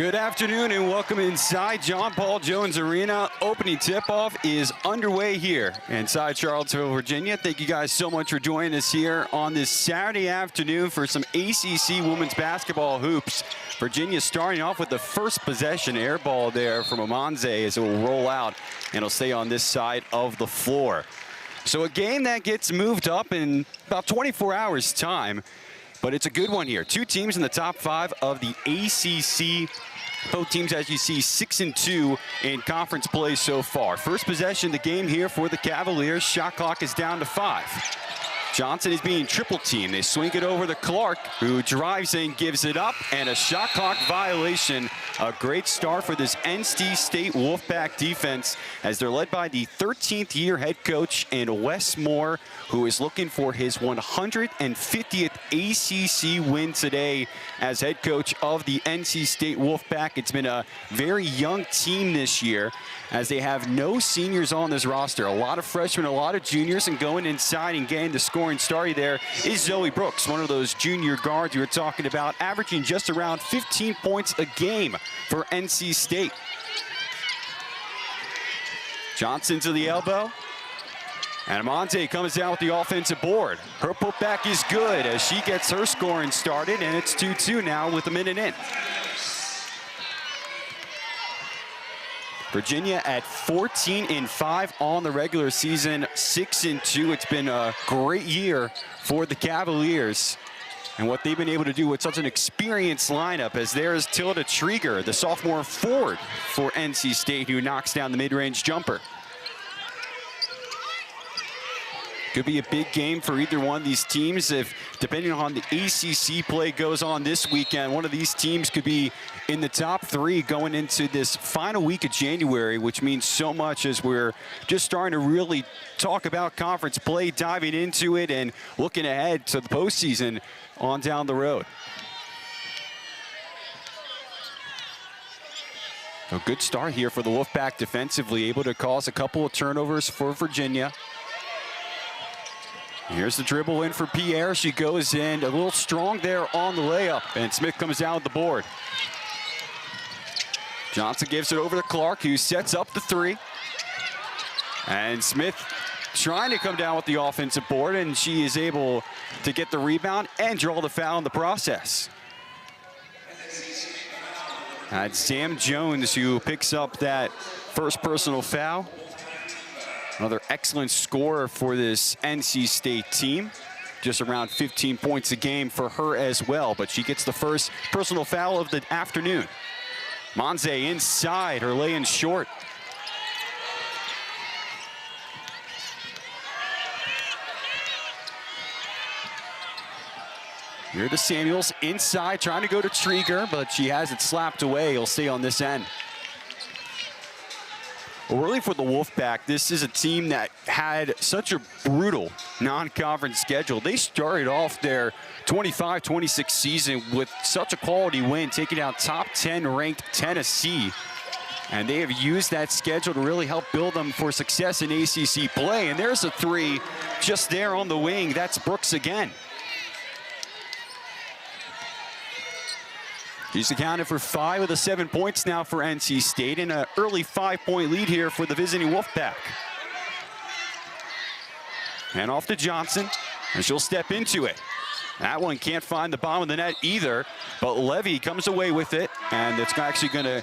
Good afternoon and welcome inside John Paul Jones Arena. Opening tip-off is underway here inside Charlottesville, Virginia. Thank you guys so much for joining us here on this Saturday afternoon for some ACC women's basketball hoops. Virginia starting off with the first possession air ball there from Amanze as it will roll out and it'll stay on this side of the floor. So a game that gets moved up in about 24 hours time. But it's a good one here. Two teams in the top 5 of the ACC. Both teams, as you see, 6-2 in conference play so far. First possession of the game here for the Cavaliers. Shot clock is down to 5. Johnson is being triple teamed. They swing it over to Clark, who drives in, gives it up, and a shot clock violation. A great start for this NC State Wolfpack defense as they're led by the 13th year head coach in Wes Moore, who is looking for his 150th ACC win today as head coach of the NC State Wolfpack. It's been a very young team this year as they have no seniors on this roster. A lot of freshmen, a lot of juniors, and going inside and getting the scoring started there is Zoe Brooks, one of those junior guards you were talking about, averaging just around 15 points a game for NC State. Johnson to the elbow. And Amanze comes down with the offensive board. Her putback is good as she gets her scoring started, and it's 2-2 now with a minute in. Virginia at 14-5 on the regular season, 6-2. It's been a great year for the Cavaliers. And what they've been able to do with such an experienced lineup, as there is Tilda Trieger, the sophomore forward for NC State, who knocks down the mid-range jumper. Could be a big game for either one of these teams if, depending on the ACC play goes on this weekend, one of these teams could be in the top 3 going into this final week of January, which means so much as we're just starting to really talk about conference play, diving into it and looking ahead to the postseason on down the road. A good start here for the Wolfpack defensively, able to cause a couple of turnovers for Virginia. Here's the dribble in for Pierre. She goes in a little strong there on the layup, and Smith comes down with the board. Johnson gives it over to Clark, who sets up the 3. And Smith trying to come down with the offensive board, and she is able to get the rebound and draw the foul in the process. It's Sam Jones who picks up that first personal foul. Another excellent scorer for this NC State team. Just around 15 points a game for her as well, but she gets the first personal foul of the afternoon. Amanze inside, her lay-in short. Here to Samuels, inside, trying to go to Trieger, but she has it slapped away. He'll stay on this end. Well, really for the Wolfpack, this is a team that had such a brutal non-conference schedule. They started off their 25-26 season with such a quality win, taking out top 10 ranked Tennessee. And they have used that schedule to really help build them for success in ACC play. And there's a 3 just there on the wing. That's Brooks again. He's accounted for 5 of the 7 points now for NC State, and an early 5-point lead here for the visiting Wolfpack. And off to Johnson, and she'll step into it. That one can't find the bottom of the net either, but Levy comes away with it, and it's actually going to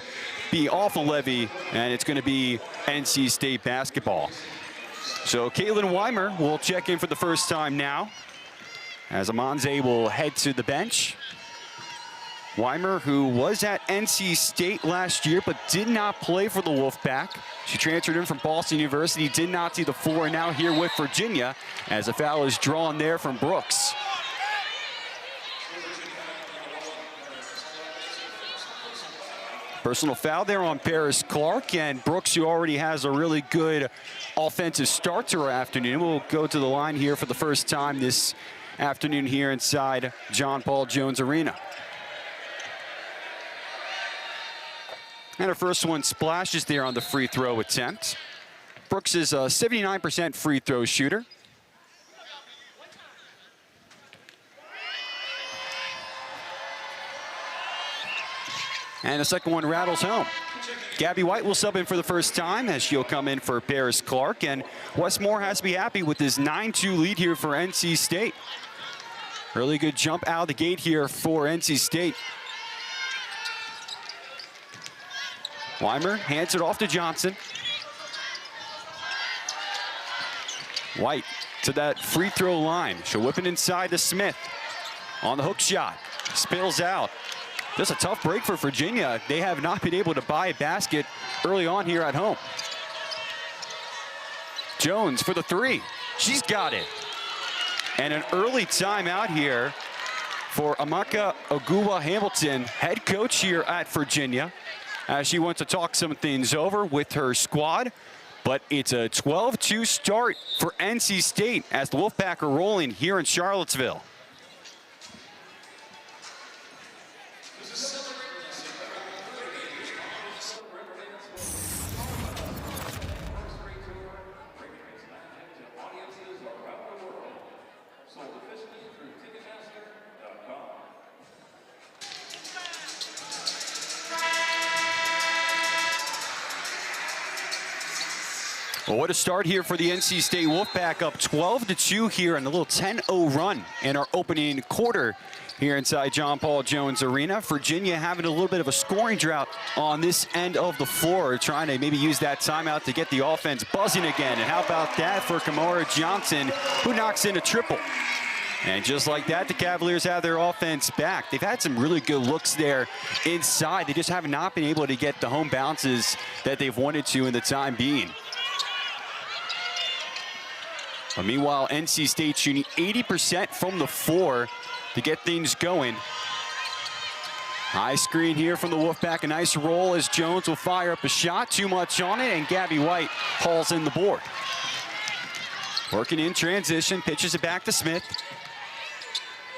be off of Levy, and it's going to be NC State basketball. So Caitlin Weimer will check in for the first time now, as Amanze will head to the bench. Weimer, who was at NC State last year but did not play for the Wolfpack. She transferred in from Boston University, did not see the floor, and now here with Virginia as a foul is drawn there from Brooks. Personal foul there on Paris Clark, and Brooks, who already has a really good offensive start to her afternoon, will go to the line here for the first time this afternoon here inside John Paul Jones Arena. And her first one splashes there on the free throw attempt. Brooks is a 79% free throw shooter. And the second one rattles home. Gabby White will sub in for the first time as she'll come in for Paris Clark. And Westmore has to be happy with this 9-2 lead here for NC State. Really good jump out of the gate here for NC State. Weimer hands it off to Johnson. White to that free throw line. She'll whip it inside to Smith. On the hook shot. Spills out. Just a tough break for Virginia. They have not been able to buy a basket early on here at home. Jones for the three. She's got it. And an early timeout here for Amaka Oguwa-Hamilton, head coach here at Virginia, as she wants to talk some things over with her squad. But it's a 12-2 start for NC State as the Wolfpack are rolling here in Charlottesville. Well, what a start here for the NC State Wolfpack, up 12-2 here in a little 10-0 run in our opening quarter here inside John Paul Jones Arena. Virginia having a little bit of a scoring drought on this end of the floor, trying to maybe use that timeout to get the offense buzzing again. And how about that for Kamara Johnson, who knocks in a triple. And just like that, the Cavaliers have their offense back. They've had some really good looks there inside. They just have not been able to get the home bounces that they've wanted to in the time being. But meanwhile, NC State shooting 80% from the floor to get things going. High screen here from the Wolfpack. A nice roll as Jones will fire up a shot. Too much on it, and Gabby White hauls in the board. Working in transition, pitches it back to Smith,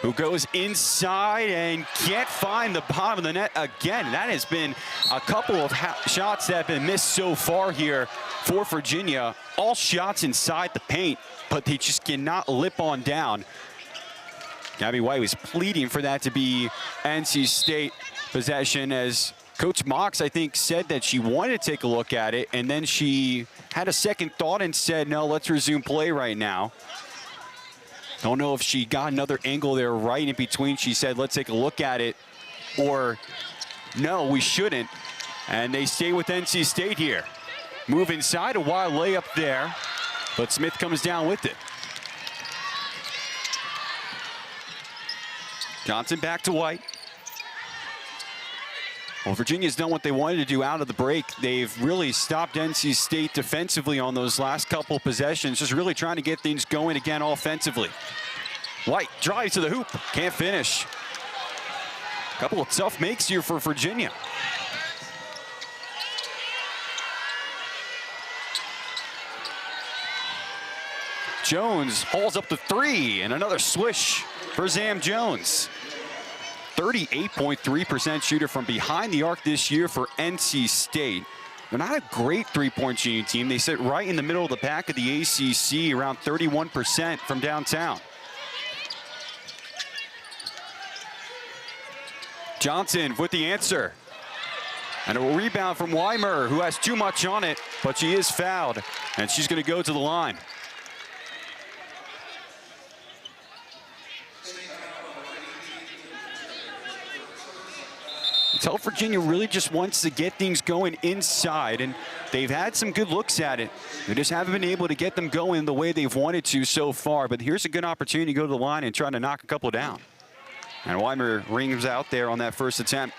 who goes inside and can't find the bottom of the net again. That has been a couple of shots that have been missed so far here for Virginia. All shots inside the paint, but they just cannot lip on down. Gabby White was pleading for that to be NC State possession, as Coach Mox, I think, said that she wanted to take a look at it, and then she had a second thought and said, no, let's resume play right now. Don't know if she got another angle there right in between. She said, let's take a look at it, or no, we shouldn't. And they stay with NC State here. Move inside, a wild layup there, but Smith comes down with it. Johnson back to White. Well, Virginia's done what they wanted to do out of the break. They've really stopped NC State defensively on those last couple possessions, just really trying to get things going again offensively. White drives to the hoop, can't finish. Couple of tough makes here for Virginia. Jones hauls up the three, and another swish for Zam Jones. 38.3% shooter from behind the arc this year for NC State. They're not a great three-point shooting team. They sit right in the middle of the pack of the ACC, around 31% from downtown. Johnson with the answer. And a rebound from Weimer, who has too much on it, but she is fouled, and she's going to go to the line. Tell Virginia really just wants to get things going inside, and they've had some good looks at it. They just haven't been able to get them going the way they've wanted to so far, but here's a good opportunity to go to the line and try to knock a couple down. And Weimer rings out there on that first attempt.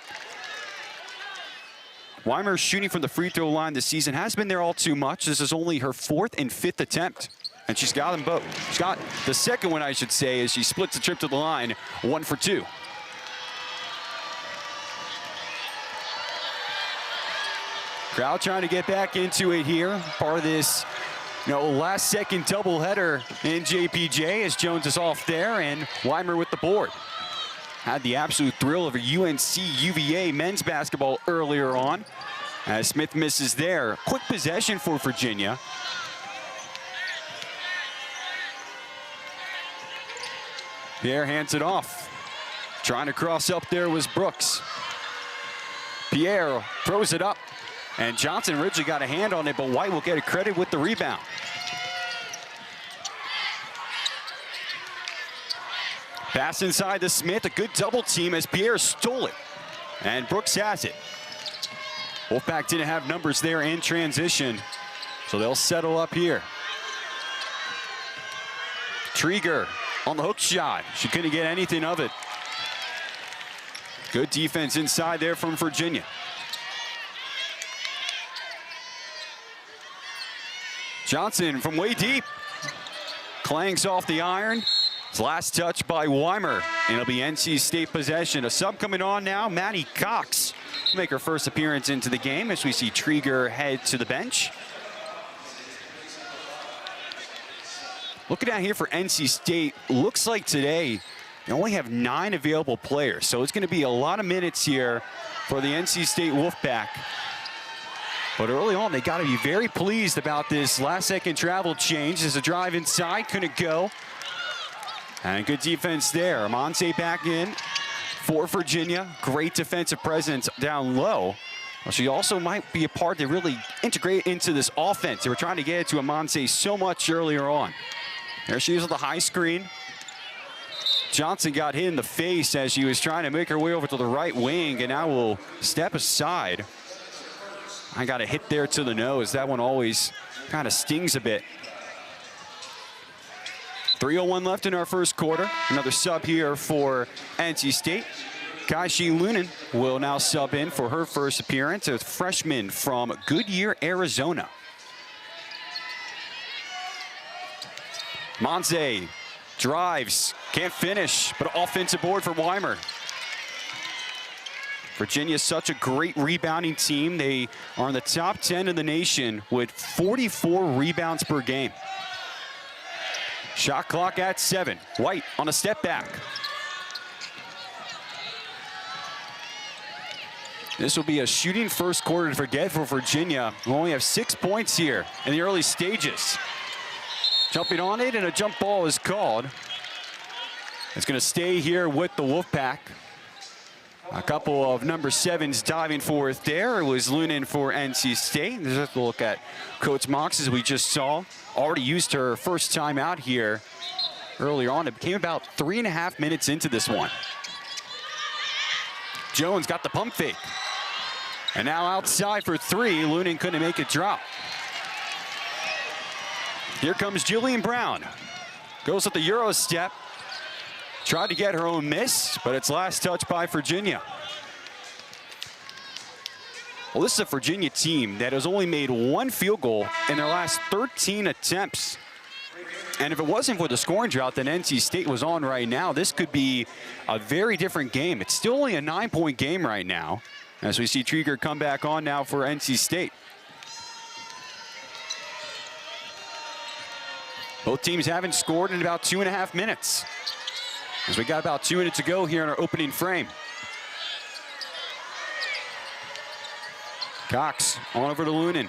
Weimer shooting from the free throw line this season has been there all too much. This is only her fourth and fifth attempt, and she's got them both. She's got the second one, I should say, as she splits the trip to the line, 1 for 2. Crowd trying to get back into it here. Part of this, last second doubleheader in JPJ as Jones is off there, and Weimer with the board. Had the absolute thrill of a UNC UVA men's basketball earlier on, as Smith misses there. Quick possession for Virginia. Pierre hands it off. Trying to cross up there was Brooks. Pierre throws it up, and Johnson originally got a hand on it, but White will get a credit with the rebound. Pass inside to Smith, a good double team as Pierre stole it, and Brooks has it. Wolfpack didn't have numbers there in transition, so they'll settle up here. Trieger on the hook shot. She couldn't get anything of it. Good defense inside there from Virginia. Johnson from way deep. Clangs off the iron. His last touch by Weimer, and it'll be NC State possession. A sub coming on now, Maddie Cox will make her first appearance into the game as we see Trieger head to the bench. Looking out here for NC State, looks like today they only have 9 available players, so it's going to be a lot of minutes here for the NC State Wolfpack. But early on, they got to be very pleased about this last-second travel change. There's a drive inside, couldn't go. And good defense there. Amonte back in for Virginia. Great defensive presence down low. Well, she also might be a part to really integrate into this offense. They were trying to get it to Amonte so much earlier on. There she is with the high screen. Johnson got hit in the face as she was trying to make her way over to the right wing, and now will step aside. I got a hit there to the nose. That one always kind of stings a bit. 3:01 left in our first quarter. Another sub here for NC State. Kaishi Lunan will now sub in for her first appearance, a freshman from Goodyear, Arizona. Monze drives, can't finish, but offensive board for Weimer. Virginia's such a great rebounding team. They are in the top 10 in the nation with 44 rebounds per game. Shot clock at 7. White on a step back. This will be a shooting first quarter to forget for Virginia, who only have 6 points here in the early stages. Jumping on it, and a jump ball is called. It's going to stay here with the Wolfpack. A couple of number 7s diving for it there. It was Lunan for NC State. Let's look at Coach Mox, as we just saw. Already used her first time out here earlier on. It came about 3.5 minutes into this one. Jones got the pump fake. And now outside for 3. Lunan couldn't make it drop. Here comes Jillian Brown. Goes with the Euro step. Tried to get her own miss, but it's last touch by Virginia. Well, this is a Virginia team that has only made 1 field goal in their last 13 attempts. And if it wasn't for the scoring drought that NC State was on right now, this could be a very different game. It's still only a 9-point game right now, as we see Trieger come back on now for NC State. Both teams haven't scored in about 2.5 minutes, as we got about 2 minutes to go here in our opening frame. Cox on over to Lunan.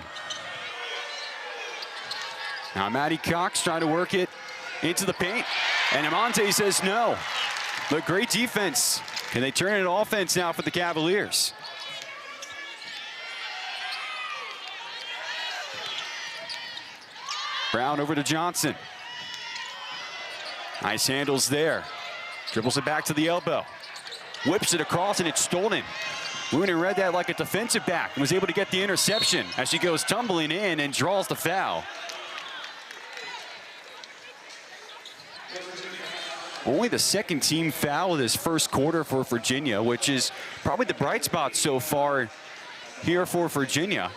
Now Maddie Cox trying to work it into the paint, and Amonte says no. But great defense. Can they turn it into offense now for the Cavaliers? Brown over to Johnson. Nice handles there. Dribbles it back to the elbow. Whips it across, and it's stolen. Lunan read that like a defensive back and was able to get the interception as she goes tumbling in and draws the foul. Only the second team foul of this first quarter for Virginia, which is probably the bright spot so far here for Virginia.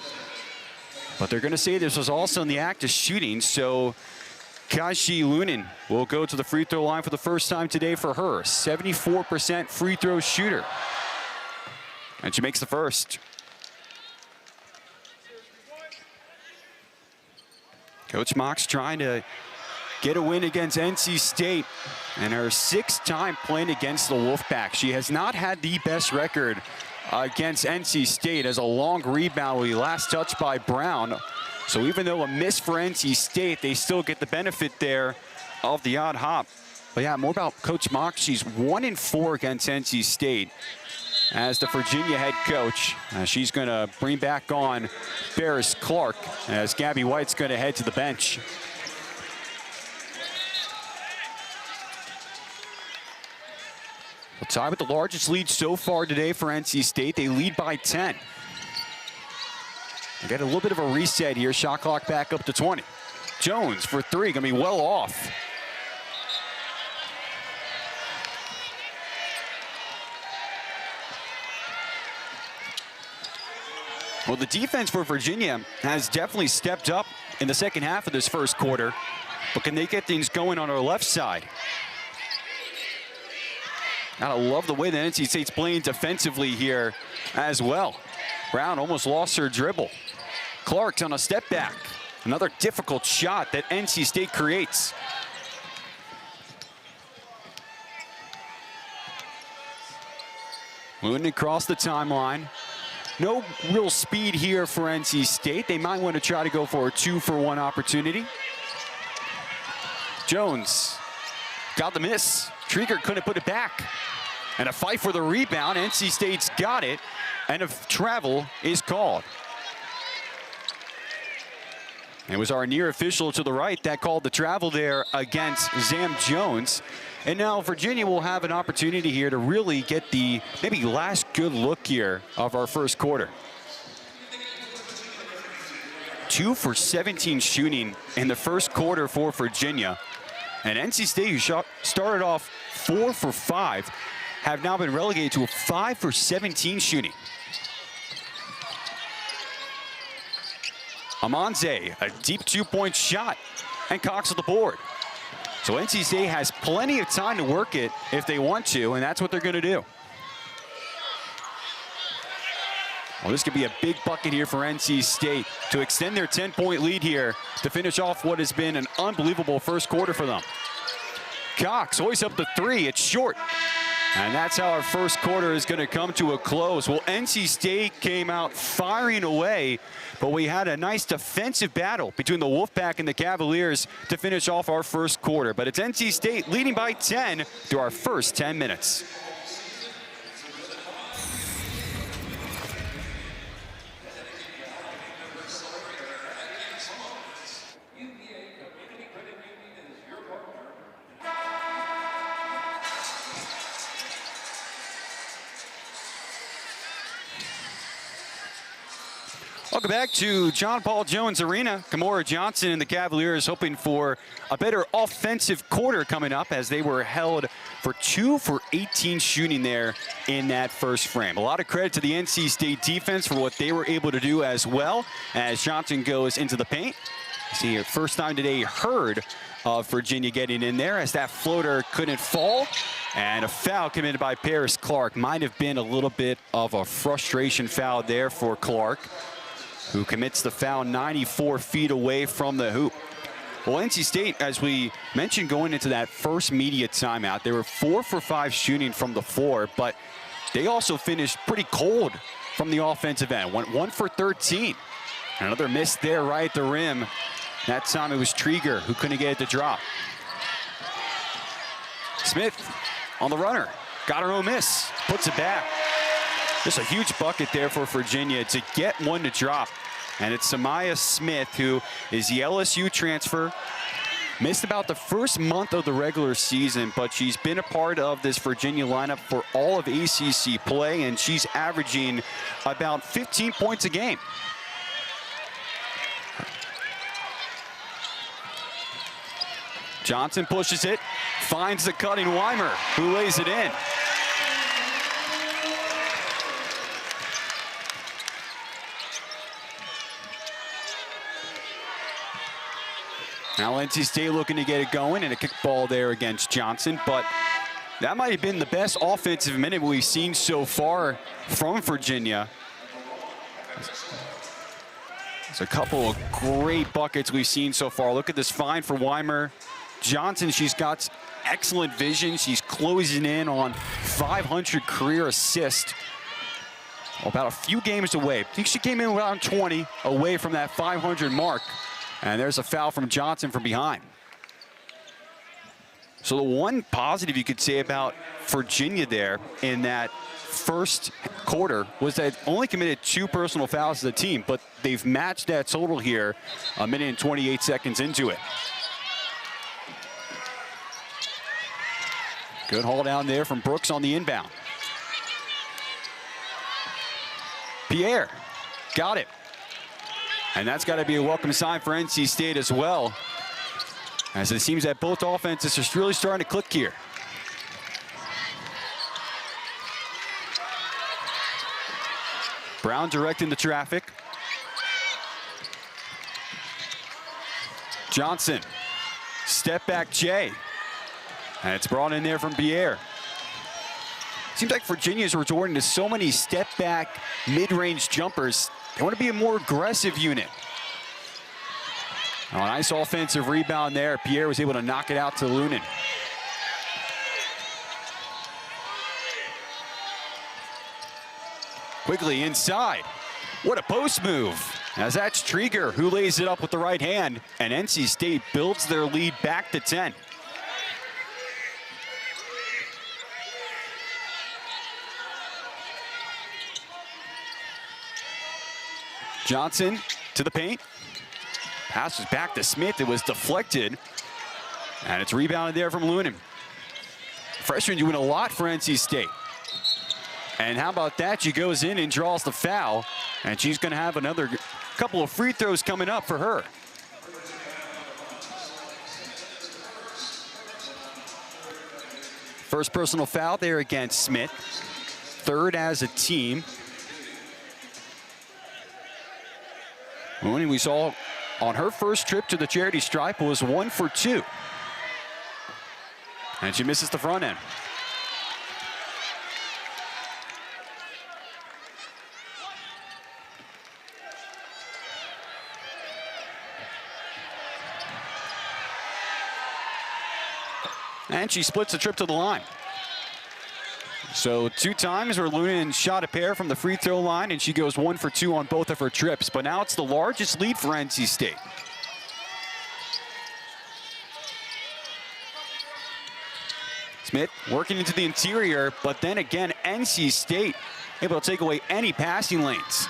But they're going to say this was also in the act of shooting, so Kaishi Lunan will go to the free throw line for the first time today for her. 74% free throw shooter. And she makes the first. Coach Mox trying to get a win against NC State, and her 6th time playing against the Wolfpack. She has not had the best record against NC State, as a long rebound will be last touched by Brown. So even though a miss for NC State, they still get the benefit there of the odd hop. But yeah, more about Coach Mox. She's 1-4 against NC State. as the Virginia head coach. She's going to bring back on Ferris Clark as Gabby White's going to head to the bench. Well, tied with the largest lead so far today for NC State. They lead by 10. They get a little bit of a reset here. Shot clock back up to 20. Jones for three, going to be well off. Well, the defense for Virginia has definitely stepped up in the second half of this first quarter, but can they get things going on our left side? I love the way that NC State's playing defensively here as well. Brown almost lost her dribble. Clark's on a step back. Another difficult shot that NC State creates. Moving across the timeline. No real speed here for NC State. They might want to try to go for a 2-for-1 opportunity. Jones got the miss. Trieger couldn't put it back. And a fight for the rebound. NC State's got it, and a travel is called. It was our near official to the right that called the travel there against Zam Jones. And now Virginia will have an opportunity here to really get the maybe last good look here of our first quarter. 2 for 17 shooting in the first quarter for Virginia. And NC State, who started off 4 for 5, have now been relegated to a 5 for 17 shooting. Amanze, a deep 2-point shot, and Cox at the board. So NC State has plenty of time to work it if they want to, and that's what they're going to do. Well, this could be a big bucket here for NC State to extend their 10-point lead here to finish off what has been an unbelievable first quarter for them. Cox always up the three. It's short. And that's how our first quarter is going to come to a close. Well, NC State came out firing away, but we had a nice defensive battle between the Wolfpack and the Cavaliers to finish off our first quarter. But it's NC State leading by 10 through our first 10 minutes. Welcome back to John Paul Jones Arena. Kamora Johnson and the Cavaliers hoping for a better offensive quarter coming up as they were held for 2 for 18 shooting there in that first frame. A lot of credit to the NC State defense for what they were able to do as well as Johnson goes into the paint. See, here, first time today heard of Virginia getting in there as that floater couldn't fall. And a foul committed by Ferris Clark. Might have been a little bit of a frustration foul there for Clark, who commits the foul 94 feet away from the hoop. Well, NC State, as we mentioned going into that first media timeout, they were 4 for 5 shooting from the floor, but they also finished pretty cold from the offensive end. Went 1 for 13. Another miss there right at the rim. That time it was Trieger who couldn't get it to drop. Smith on the runner. Got her own miss. Puts it back. Just a huge bucket there for Virginia to get one to drop. And it's Samaya Smith, who is the LSU transfer. Missed about the first month of the regular season, but she's been a part of this Virginia lineup for all of ACC play, and she's averaging about 15 points a game. Johnson pushes it, finds the cutting Weimer, who lays it in. Now NC State looking to get it going, and a kickball there against Johnson, but that might have been the best offensive minute we've seen so far from Virginia. There's a couple of great buckets we've seen so far. Look at this find for Weimer. Johnson, she's got excellent vision. She's closing in on 500 career assists. About a few games away. I think she came in around 20 away from that 500 mark. And there's a foul from Johnson from behind. So the one positive you could say about Virginia there in that first quarter was they only committed 2 personal fouls as a team, but they've matched that total here 1 minute and 28 seconds into it. Good haul down there from Brooks on the inbound. Pierre got it. And that's got to be a welcome sign for NC State as well, as it seems that both offenses are really starting to click here. Brown directing the traffic. Johnson, step back Jay. And it's brought in there from Pierre. Seems like Virginia's resorting to so many step back, mid-range jumpers. They want to be a more aggressive unit. Oh, nice offensive rebound there. Pierre was able to knock it out to Lunin. Quickly inside. What a post move. As that's Trieger who lays it up with the right hand, and NC State builds their lead back to 10. Johnson to the paint. Passes back to Smith. It was deflected. And it's rebounded there from Lunin. Freshman doing a lot for NC State. And how about that? She goes in and draws the foul. And she's going to have another couple of free throws coming up for her. First personal foul there against Smith. Third as a team. Lunin, we saw on her first trip to the charity stripe, was 1 for 2. And she misses the front end. And she splits the trip to the line. So 2 times where Lunin shot a pair from the free throw line, and she goes 1 for 2 on both of her trips. But now it's the largest lead for NC State. Smith working into the interior, but then again, NC State able to take away any passing lanes.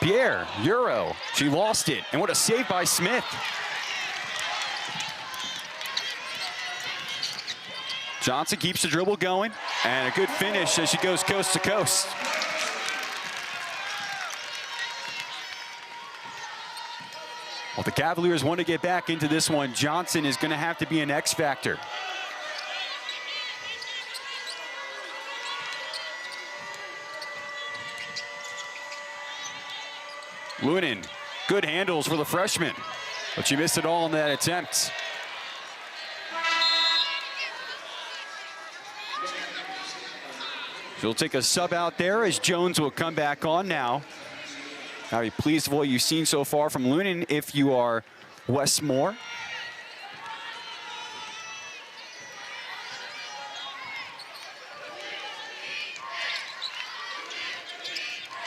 Pierre, Euro, she lost it, and what a save by Smith. Johnson keeps the dribble going, and a good finish as she goes coast to coast. Well, the Cavaliers want to get back into this one. Johnson is going to have to be an X factor. Lunin, good handles for the freshman, but she missed it all in that attempt. She'll take a sub out there as Jones will come back on now. I'll be pleased with what you've seen so far from Lunin if you are Wes Moore.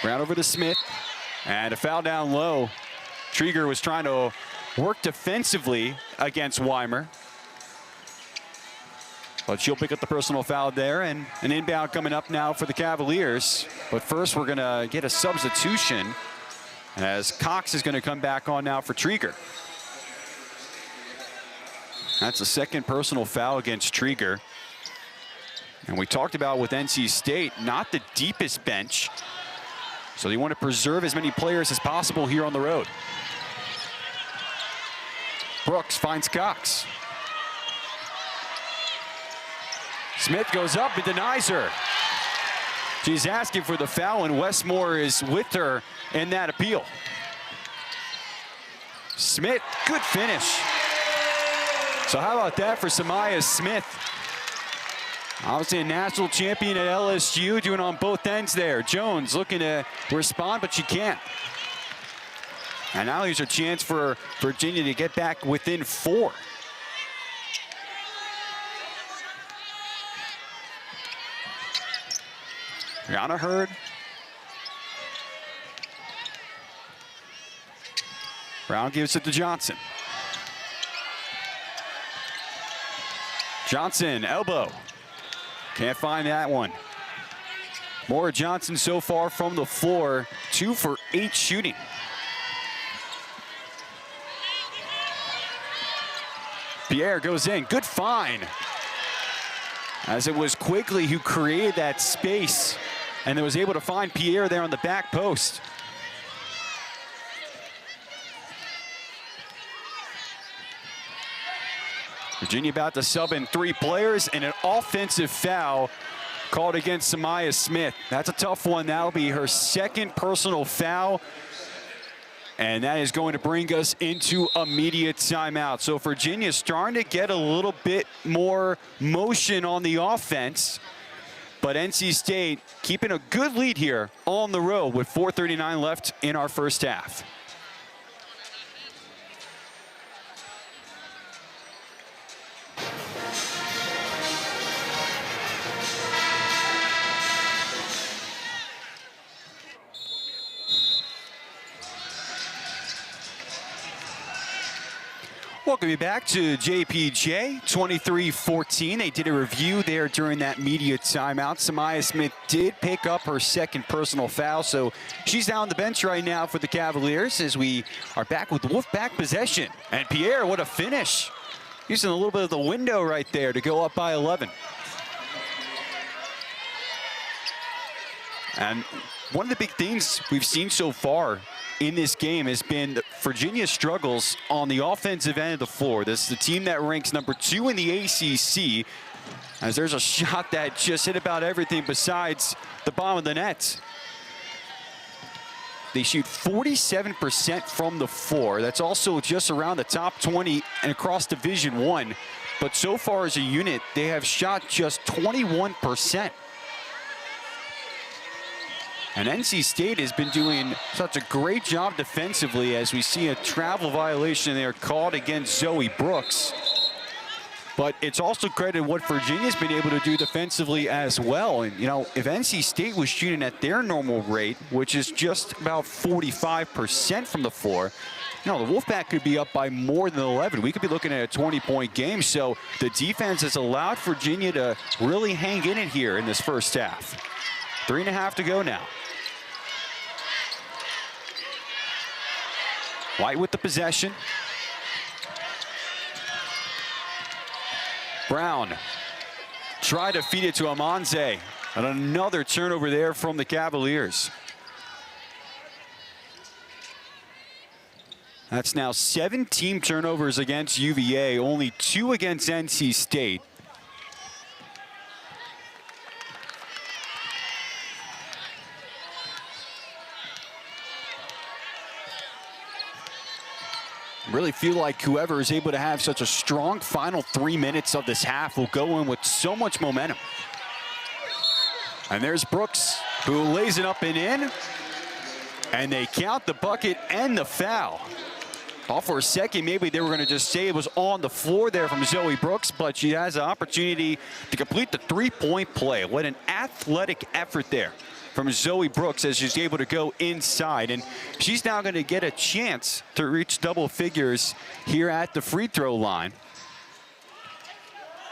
Round over to Smith, and a foul down low. Trieger was trying to work defensively against Weimer. But she'll pick up the personal foul there, and an inbound coming up now for the Cavaliers. But first, we're going to get a substitution as Cox is going to come back on now for Trieger. That's the second personal foul against Trieger. And we talked about with NC State, not the deepest bench. So they want to preserve as many players as possible here on the road. Brooks finds Cox. Smith goes up and denies her. She's asking for the foul, and Wes Moore is with her in that appeal. Smith, good finish. So how about that for Samaya Smith? Obviously a national champion at LSU, doing on both ends there. Jones looking to respond, but she can't. And now here's her chance for Virginia to get back within 4. Brianna Hurd. Brown gives it to Johnson. Johnson, elbow. Can't find that one. Maura Johnson so far from the floor, 2 for 8 shooting. Pierre goes in, good find. As it was Quigley who created that space and was able to find Pierre there on the back post. Virginia about to sub in 3 players and an offensive foul called against Samaya Smith. That's a tough one. That'll be her 2nd personal foul. And that is going to bring us into immediate timeout. So Virginia starting to get a little bit more motion on the offense. But NC State keeping a good lead here on the road with 4:39 left in our first half. Welcome you back to JPJ, 23-14. They did a review there during that media timeout. Samaya Smith did pick up her 2nd personal foul, so she's down the bench right now for the Cavaliers as we are back with Wolfpack possession. And Pierre, what a finish. Using a little bit of the window right there to go up by 11. And one of the big things we've seen so far in this game has been Virginia's struggles on the offensive end of the floor. This is the team that ranks number 2 in the ACC, as there's a shot that just hit about everything besides the bottom of the net. They shoot 47% from the floor. That's also just around the top 20 and across Division I. But so far as a unit, they have shot just 21%. And NC State has been doing such a great job defensively as we see a travel violation there called against Zoe Brooks. But it's also credited what Virginia's been able to do defensively as well. And, you know, if NC State was shooting at their normal rate, which is just about 45% from the floor, you know, the Wolfpack could be up by more than 11. We could be looking at a 20-point game. So the defense has allowed Virginia to really hang in it here in this first half. 3.5 to go now. White with the possession. Brown tried to feed it to Amanze. And another turnover there from the Cavaliers. That's now 17 turnovers against UVA, only 2 against NC State. Really feel like whoever is able to have such a strong final 3 minutes of this half will go in with so much momentum. And there's Brooks, who lays it up and in. And they count the bucket and the foul. Thought for a second maybe they were going to just say it was on the floor there from Zoe Brooks, but she has an opportunity to complete the 3-point play. What an athletic effort there from Zoe Brooks as she's able to go inside. And she's now going to get a chance to reach double figures here at the free throw line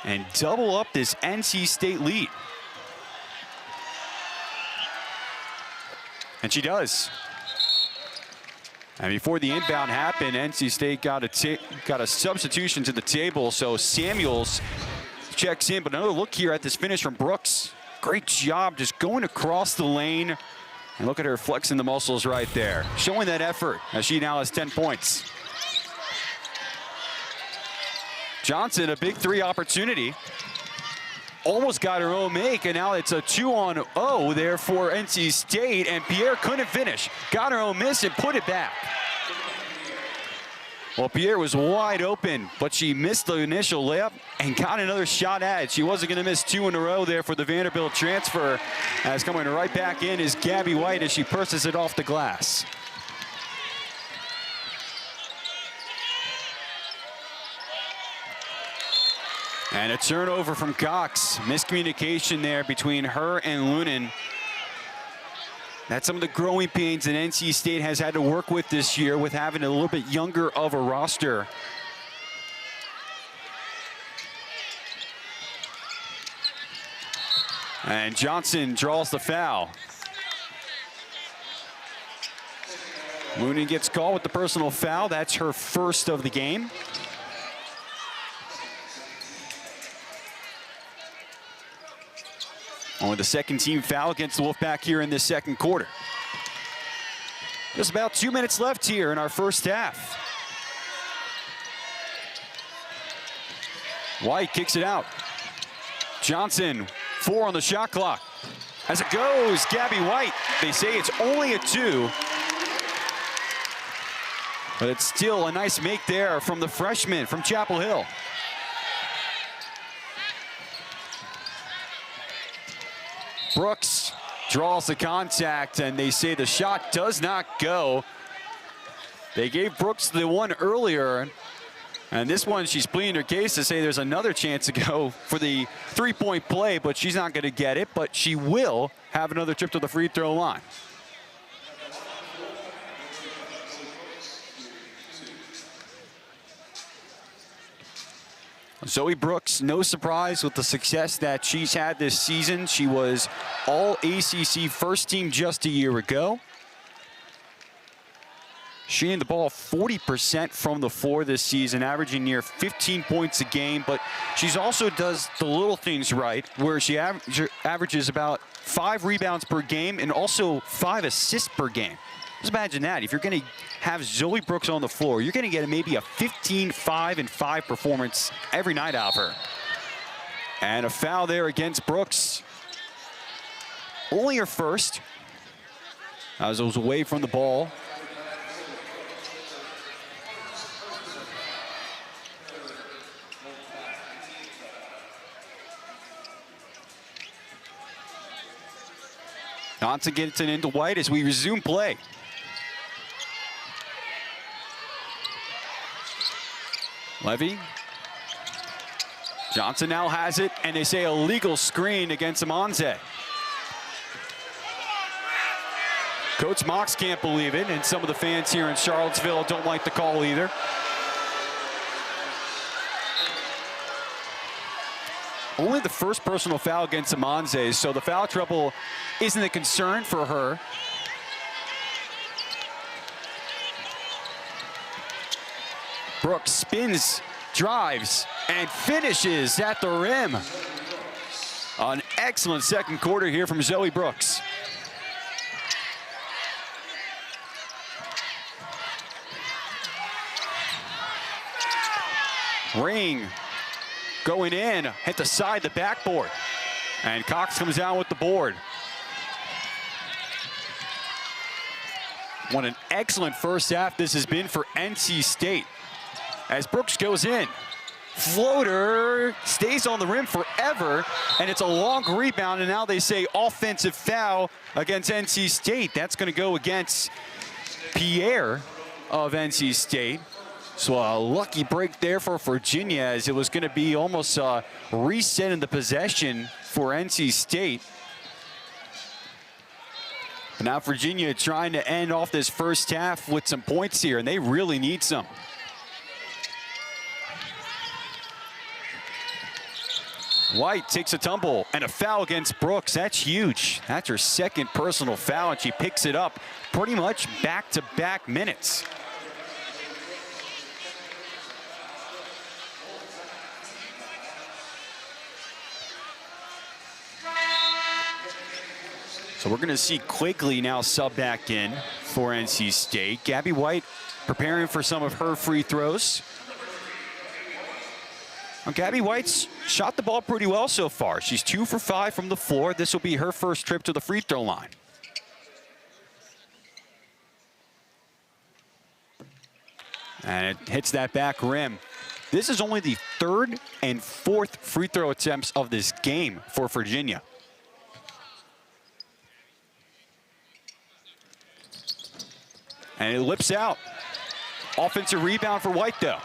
and double up this NC State lead. And she does. And before the inbound happened, NC State got a substitution to the table. So Samuels checks in, but another look here at this finish from Brooks. Great job just going across the lane. And look at her flexing the muscles right there. Showing that effort as she now has 10 points. Johnson, a big 3 opportunity. Almost got her own make, and now it's a 2-on-0 there for NC State, and Pierre couldn't finish. Got her own miss and put it back. Well, Pierre was wide open, but she missed the initial layup and got another shot at it. She wasn't going to miss 2 in a row there for the Vanderbilt transfer. As coming right back in is Gabby White as she purses it off the glass. And a turnover from Cox. Miscommunication there between her and Lunan. That's some of the growing pains that NC State has had to work with this year with having a little bit younger of a roster. And Johnson draws the foul. Mooney gets called with the personal foul. That's her first of the game. Only the second team foul against the Wolfpack here in this second quarter. Just about 2 minutes left here in our first half. White kicks it out. Johnson, 4 on the shot clock. As it goes, Gabby White. They say it's only a 2. But it's still a nice make there from the freshman from Chapel Hill. Brooks draws the contact, and they say the shot does not go. They gave Brooks the one earlier, and this one she's pleading her case to say there's another chance to go for the three-point play, but she's not going to get it, but she will have another trip to the free throw line. Zoe Brooks, no surprise with the success that she's had this season. She was all ACC first team just a year ago. Shooting the ball 40% from the floor this season, averaging near 15 points a game, but she's also does the little things right, where she averages about 5 rebounds per game and also 5 assists per game. Just imagine that. If you're going to have Zoe Brooks on the floor, you're going to get maybe a 15, 5, and 5 performance every night out of her. And a foul there against Brooks. Only her first, as it was away from the ball. Johnson gets it into White as we resume play. Levy. Johnson now has it, and they say a legal screen against Amanze. Coach Mox can't believe it, and some of the fans here in Charlottesville don't like the call either. Only the first personal foul against Amanze, so the foul trouble isn't a concern for her. Brooks spins, drives, and finishes at the rim. An excellent second quarter here from Zoe Brooks. Ring going in, hit the side, the backboard. And Cox comes down with the board. What an excellent first half this has been for NC State. As Brooks goes in, floater stays on the rim forever, and it's a long rebound, and now they say offensive foul against NC State. That's going to go against Pierre of NC State. So a lucky break there for Virginia, as it was going to be almost a reset in the possession for NC State. But now Virginia trying to end off this first half with some points here, and they really need some. White takes a tumble and a foul against Brooks. That's huge. That's her second personal foul, and she picks it up pretty much back-to-back minutes. So we're going to see Quigley now sub back in for NC State. Gabby White preparing for some of her free throws. Well, Gabby White's shot the ball pretty well so far. She's 2 for 5 from the floor. This will be her first trip to the free throw line. And it hits that back rim. This is only the 3rd and 4th free throw attempts of this game for Virginia. And it lips out. Offensive rebound for White, though.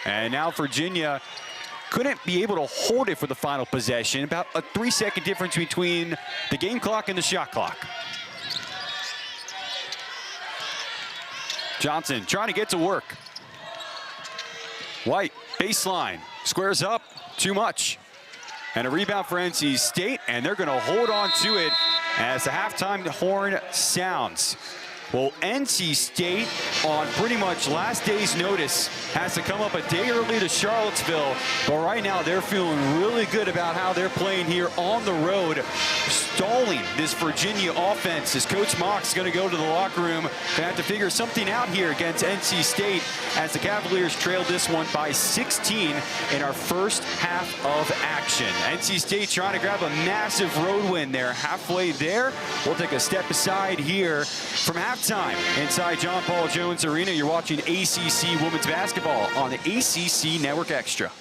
And now Virginia couldn't be able to hold it for the final possession. About a 3-second difference between the game clock and the shot clock. Johnson trying to get to work. White, baseline, squares up, too much. And a rebound for NC State, and they're going to hold on to it as the halftime horn sounds. Well, NC State, on pretty much last day's notice, has to come up a day early to Charlottesville. But right now, they're feeling really good about how they're playing here on the road, stalling this Virginia offense as Coach Mock's going to go to the locker room. Going to have to figure something out here against NC State as the Cavaliers trailed this one by 16 in our first half of action. NC State trying to grab a massive road win there. Halfway there, we'll take a step aside here from halftime inside John Paul Jones Arena. You're watching ACC Women's Basketball on the ACC Network Extra.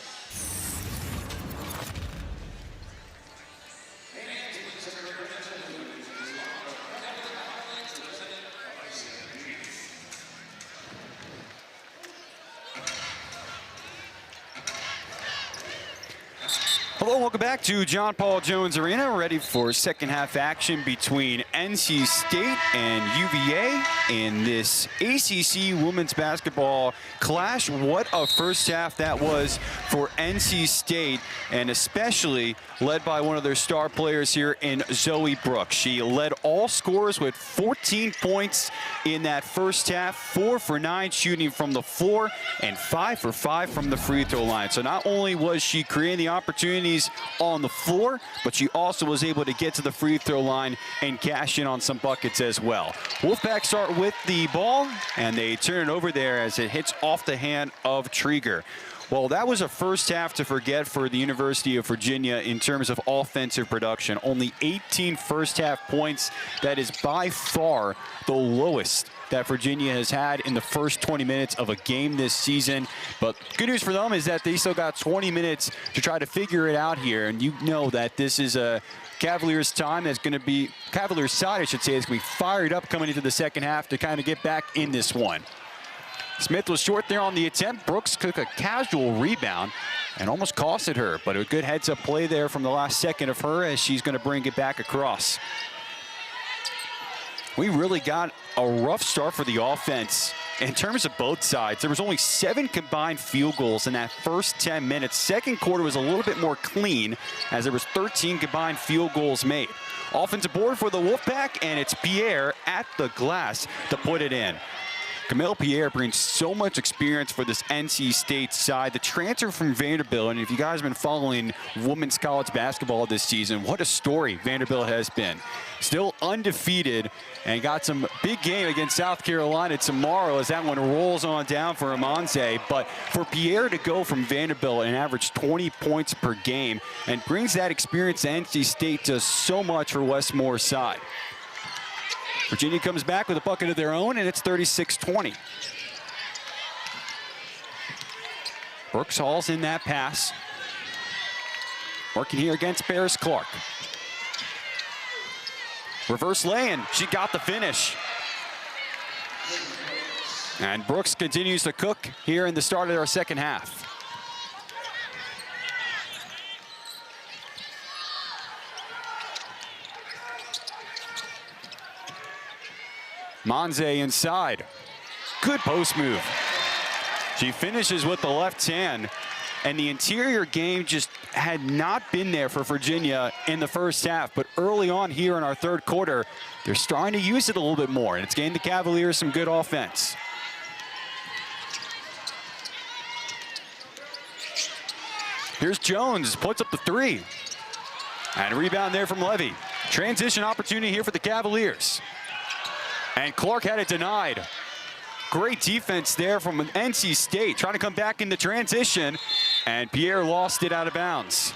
Hello, welcome back to John Paul Jones Arena. Ready for second half action between NC State and UVA in this ACC women's basketball clash. What a first half that was for NC State, and especially led by one of their star players here in Zoe Brooks. She led all scorers with 14 points in that first half, 4 for 9 shooting from the floor and 5 for 5 from the free throw line. So not only was she creating the opportunities on the floor, but she also was able to get to the free throw line and cash in on some buckets as well. Wolfpack start with the ball, and they turn it over there as it hits off the hand of Trieger. Well, that was a first half to forget for the University of Virginia in terms of offensive production. Only 18 first half points. That is by far the lowest that Virginia has had in the first 20 minutes of a game this season. But good news for them is that they still got 20 minutes to try to figure it out here. And you know that this is a Cavaliers time that's going to be, Cavaliers side I should say, is going to be fired up coming into the second half to kind of get back in this one. Smith was short there on the attempt. Brooks took a casual rebound and almost costed her, but a good heads-up play there from the last second of her as she's going to bring it back across. We really got a rough start for the offense in terms of both sides. There was only 7 combined field goals in that first 10 minutes. Second quarter was a little bit more clean as there was 13 combined field goals made. Offensive board for the Wolfpack, and it's Pierre at the glass to put it in. Camille Pierre brings so much experience for this NC State side. The transfer from Vanderbilt, and if you guys have been following women's college basketball this season, what a story Vanderbilt has been. Still undefeated, and got some big game against South Carolina tomorrow as that one rolls on down for Amanze. But for Pierre to go from Vanderbilt and average 20 points per game and brings that experience to NC State does so much for Westmore's side. Virginia comes back with a bucket of their own, and it's 36-20. Brooks hauls in that pass. Working here against Paris Clark. Reverse lay-in, she got the finish. And Brooks continues to cook here in the start of our second half. Manze inside. Good post move. She finishes with the left hand, and the interior game just had not been there for Virginia in the first half, but early on here in our third quarter, they're starting to use it a little bit more, and it's gained the Cavaliers some good offense. Here's Jones, puts up the 3. And a rebound there from Levy. Transition opportunity here for the Cavaliers. And Clark had it denied. Great defense there from NC State, trying to come back in the transition, and Pierre lost it out of bounds.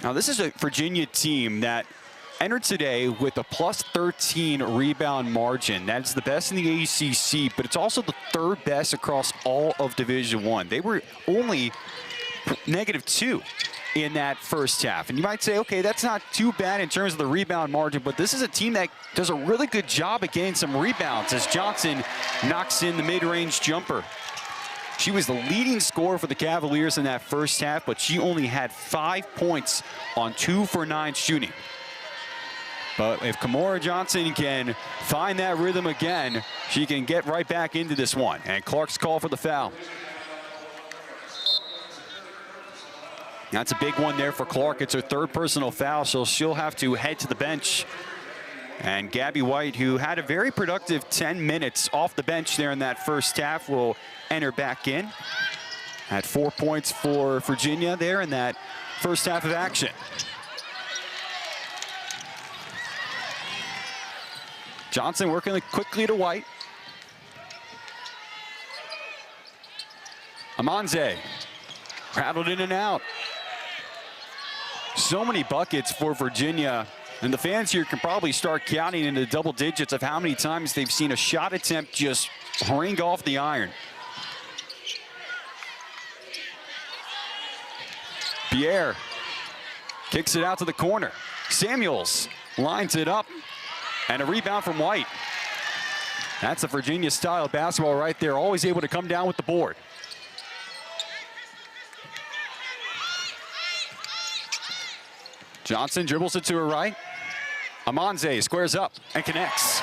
Now this is a Virginia team that entered today with a plus 13 rebound margin. That's the best in the ACC, but it's also the 3rd best across all of Division I. They were only -2 in that first half. And you might say, okay, that's not too bad in terms of the rebound margin, but this is a team that does a really good job at getting some rebounds as Johnson knocks in the mid-range jumper. She was the leading scorer for the Cavaliers in that first half, but she only had 5 points on 2 for 9 shooting. But if Kamora Johnson can find that rhythm again, she can get right back into this one. And Clark's call for the foul. That's a big one there for Clark. It's her third personal foul, so she'll have to head to the bench. And Gabby White, who had a very productive 10 minutes off the bench there in that first half, will enter back in. Had 4 points for Virginia there in that first half of action. Johnson working quickly to White. Amanze rattled in and out. So many buckets for Virginia, and the fans here can probably start counting into double digits of how many times they've seen a shot attempt just ring off the iron. Pierre kicks it out to the corner. Samuels lines it up, and a rebound from White. That's a Virginia style basketball right there, always able to come down with the board. Johnson dribbles it to her right. Amanze squares up and connects.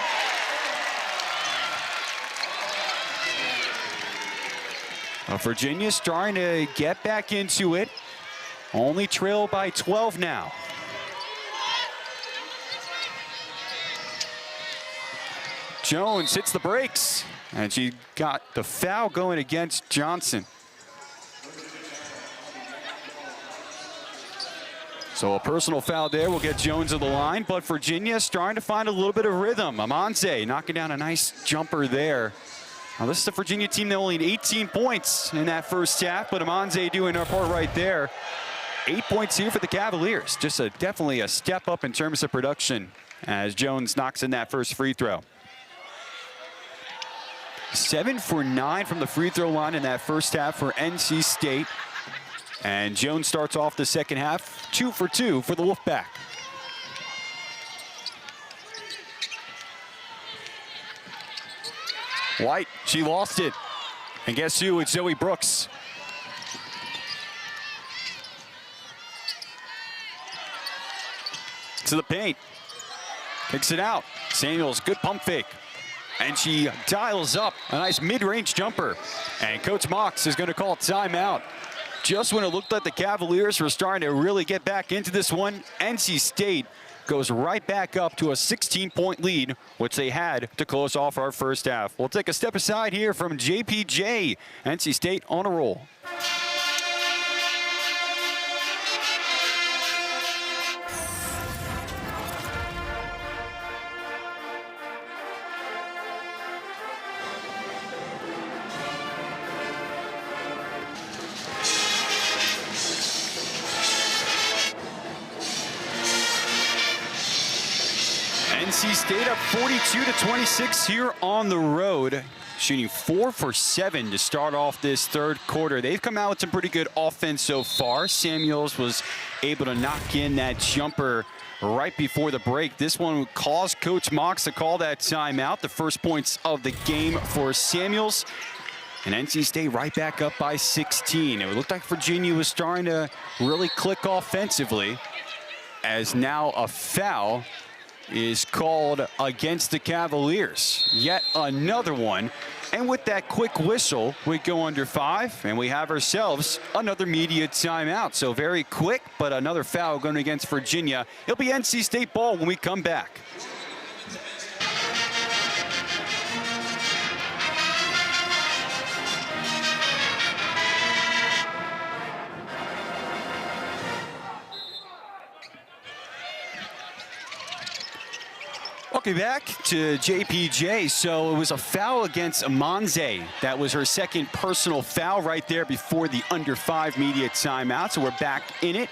Virginia's trying to get back into it. Only trail by 12 now. Jones hits the brakes, and she got the foul going against Johnson. So a personal foul there will get Jones to the line, but Virginia's starting to find a little bit of rhythm. Amanze knocking down a nice jumper there. Now this is a Virginia team that only had 18 points in that first half, but Amanze doing her part right there. 8 points here for the Cavaliers. Just definitely a step up in terms of production as Jones knocks in that first free throw. 7 for 9 from the free throw line in that first half for NC State. And Jones starts off the second half, 2 for 2 for the Wolfpack. White, she lost it. And guess who? It's Zoe Brooks. To the paint. Kicks it out. Samuels, good pump fake. And she dials up a nice mid-range jumper. And Coach Mox is going to call timeout. Just when it looked like the Cavaliers were starting to really get back into this one, NC State goes right back up to a 16-point lead, which they had to close off our first half. We'll take a step aside here from JPJ. NC State on a roll. NC State up 42-26 here on the road, shooting 4 for 7 to start off this third quarter. They've come out with some pretty good offense so far. Samuels was able to knock in that jumper right before the break. This one caused Coach Mox to call that timeout. The first points of the game for Samuels. And NC State right back up by 16. It looked like Virginia was starting to really click offensively, as now a foul is called against the Cavaliers. Yet another one. And with that quick whistle, we go under 5, and we have ourselves another media timeout. So very quick, but another foul going against Virginia. It'll be NC State ball when we come back. Welcome back to JPJ. So it was a foul against Amanze. That was her second personal foul right there before the under 5 media timeout. So we're back in it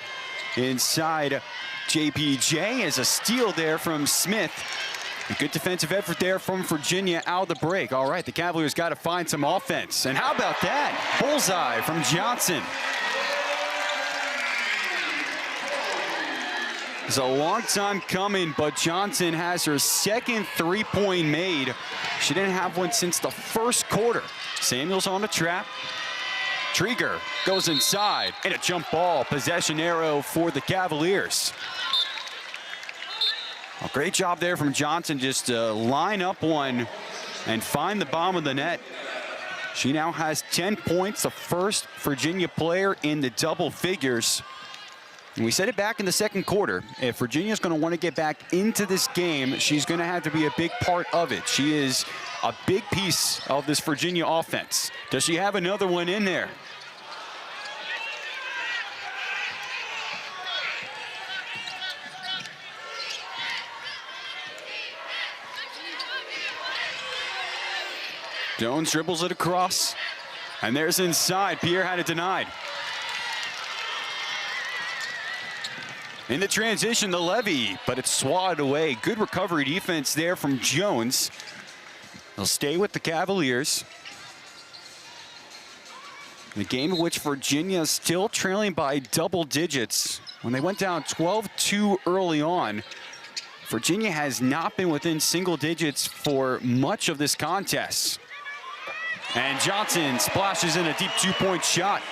inside JPJ as a steal there from Smith. A good defensive effort there from Virginia out of the break. All right, the Cavaliers got to find some offense. And how about that? Bullseye from Johnson. It's a long time coming, but Johnson has her second three-point made. She didn't have one since the first quarter. Samuels on the trap. Trieger goes inside, and a jump ball. Possession arrow for the Cavaliers. A great job there from Johnson just to line up one and find the bottom of the net. She now has 10 points, the first Virginia player in the double figures. And we said it back in the second quarter. If Virginia's going to want to get back into this game, she's going to have to be a big part of it. She is a big piece of this Virginia offense. Does she have another one in there? Jones dribbles it across, and there's inside. Pierre had it denied. In the transition, the Levy, but it's swatted away. Good recovery defense there from Jones. They'll stay with the Cavaliers. The game in which Virginia is still trailing by double digits. When they went down 12-2 early on, Virginia has not been within single digits for much of this contest. And Johnson splashes in a deep two-point shot.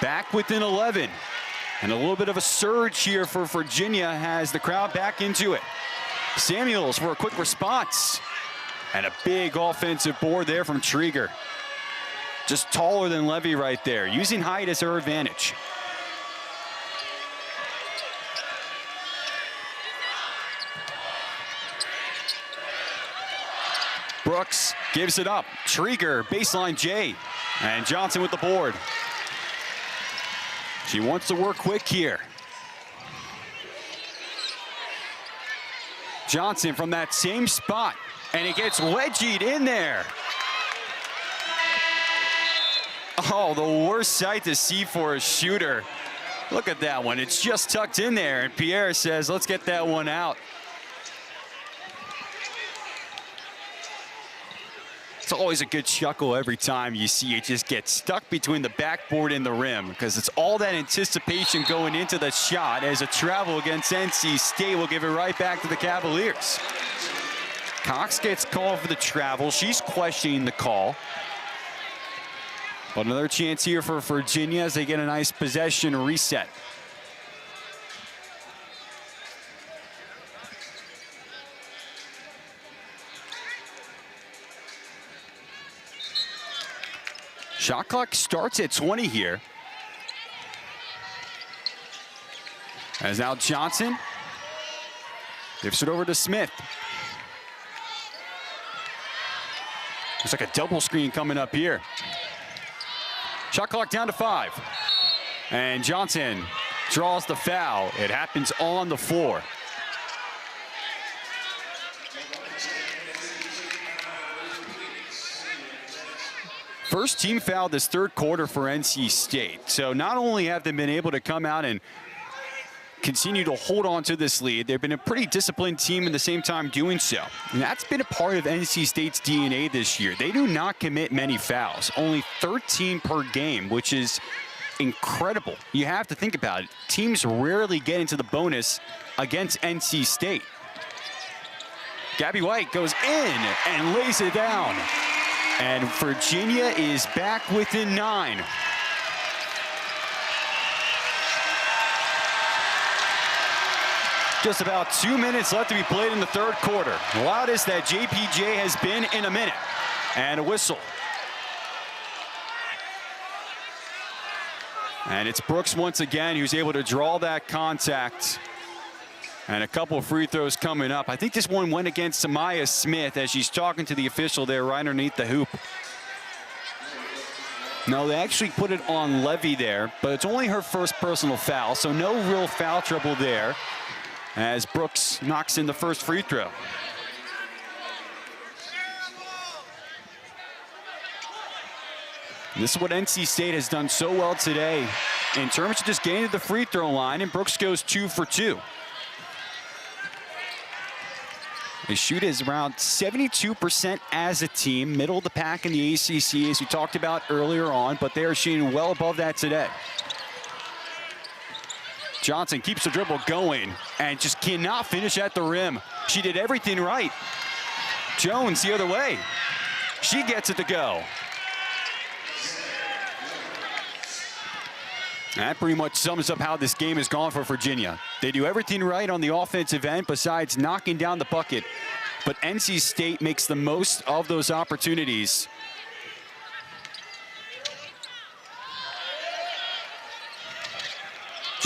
Back within 11. And a little bit of a surge here for Virginia has the crowd back into it. Samuels for a quick response. And a big offensive board there from Trieger. Just taller than Levy right there, using height as her advantage. Brooks gives it up. Trieger, baseline J. And Johnson with the board. She wants to work quick here. Johnson from that same spot. And it gets wedgied in there. Oh, the worst sight to see for a shooter. Look at that one. It's just tucked in there. And Pierre says, let's get that one out. It's always a good chuckle every time you see it just get stuck between the backboard and the rim, because it's all that anticipation going into the shot, as a travel against NC State will give it right back to the Cavaliers. Cox gets called for the travel. She's questioning the call. But another chance here for Virginia as they get a nice possession reset. Shot clock starts at 20 here. As now Johnson gives it over to Smith. Looks like a double screen coming up here. Shot clock down to 5. And Johnson draws the foul. It happens on the floor. First team foul this third quarter for NC State. So not only have they been able to come out and continue to hold on to this lead, they've been a pretty disciplined team at the same time doing so. And that's been a part of NC State's DNA this year. They do not commit many fouls, only 13 per game, which is incredible. You have to think about it. Teams rarely get into the bonus against NC State. Gabby White goes in and lays it down. And Virginia is back within 9. Just about 2 minutes left to be played in the third quarter. The loudest that JPJ has been in a minute. And a whistle. And it's Brooks once again who's able to draw that contact. And a couple of free throws coming up. I think this one went against Samaya Smith as she's talking to the official there right underneath the hoop. No, they actually put it on Levy there, but it's only her first personal foul, so no real foul trouble there as Brooks knocks in the first free throw. This is what NC State has done so well today in terms of just getting to the free throw line, and Brooks goes 2 for 2. They shoot is around 72% as a team, middle of the pack in the ACC, as we talked about earlier on, but they are shooting well above that today. Johnson keeps the dribble going and just cannot finish at the rim. She did everything right. Jones the other way. She gets it to go. That pretty much sums up how this game has gone for Virginia. They do everything right on the offensive end besides knocking down the bucket. But NC State makes the most of those opportunities.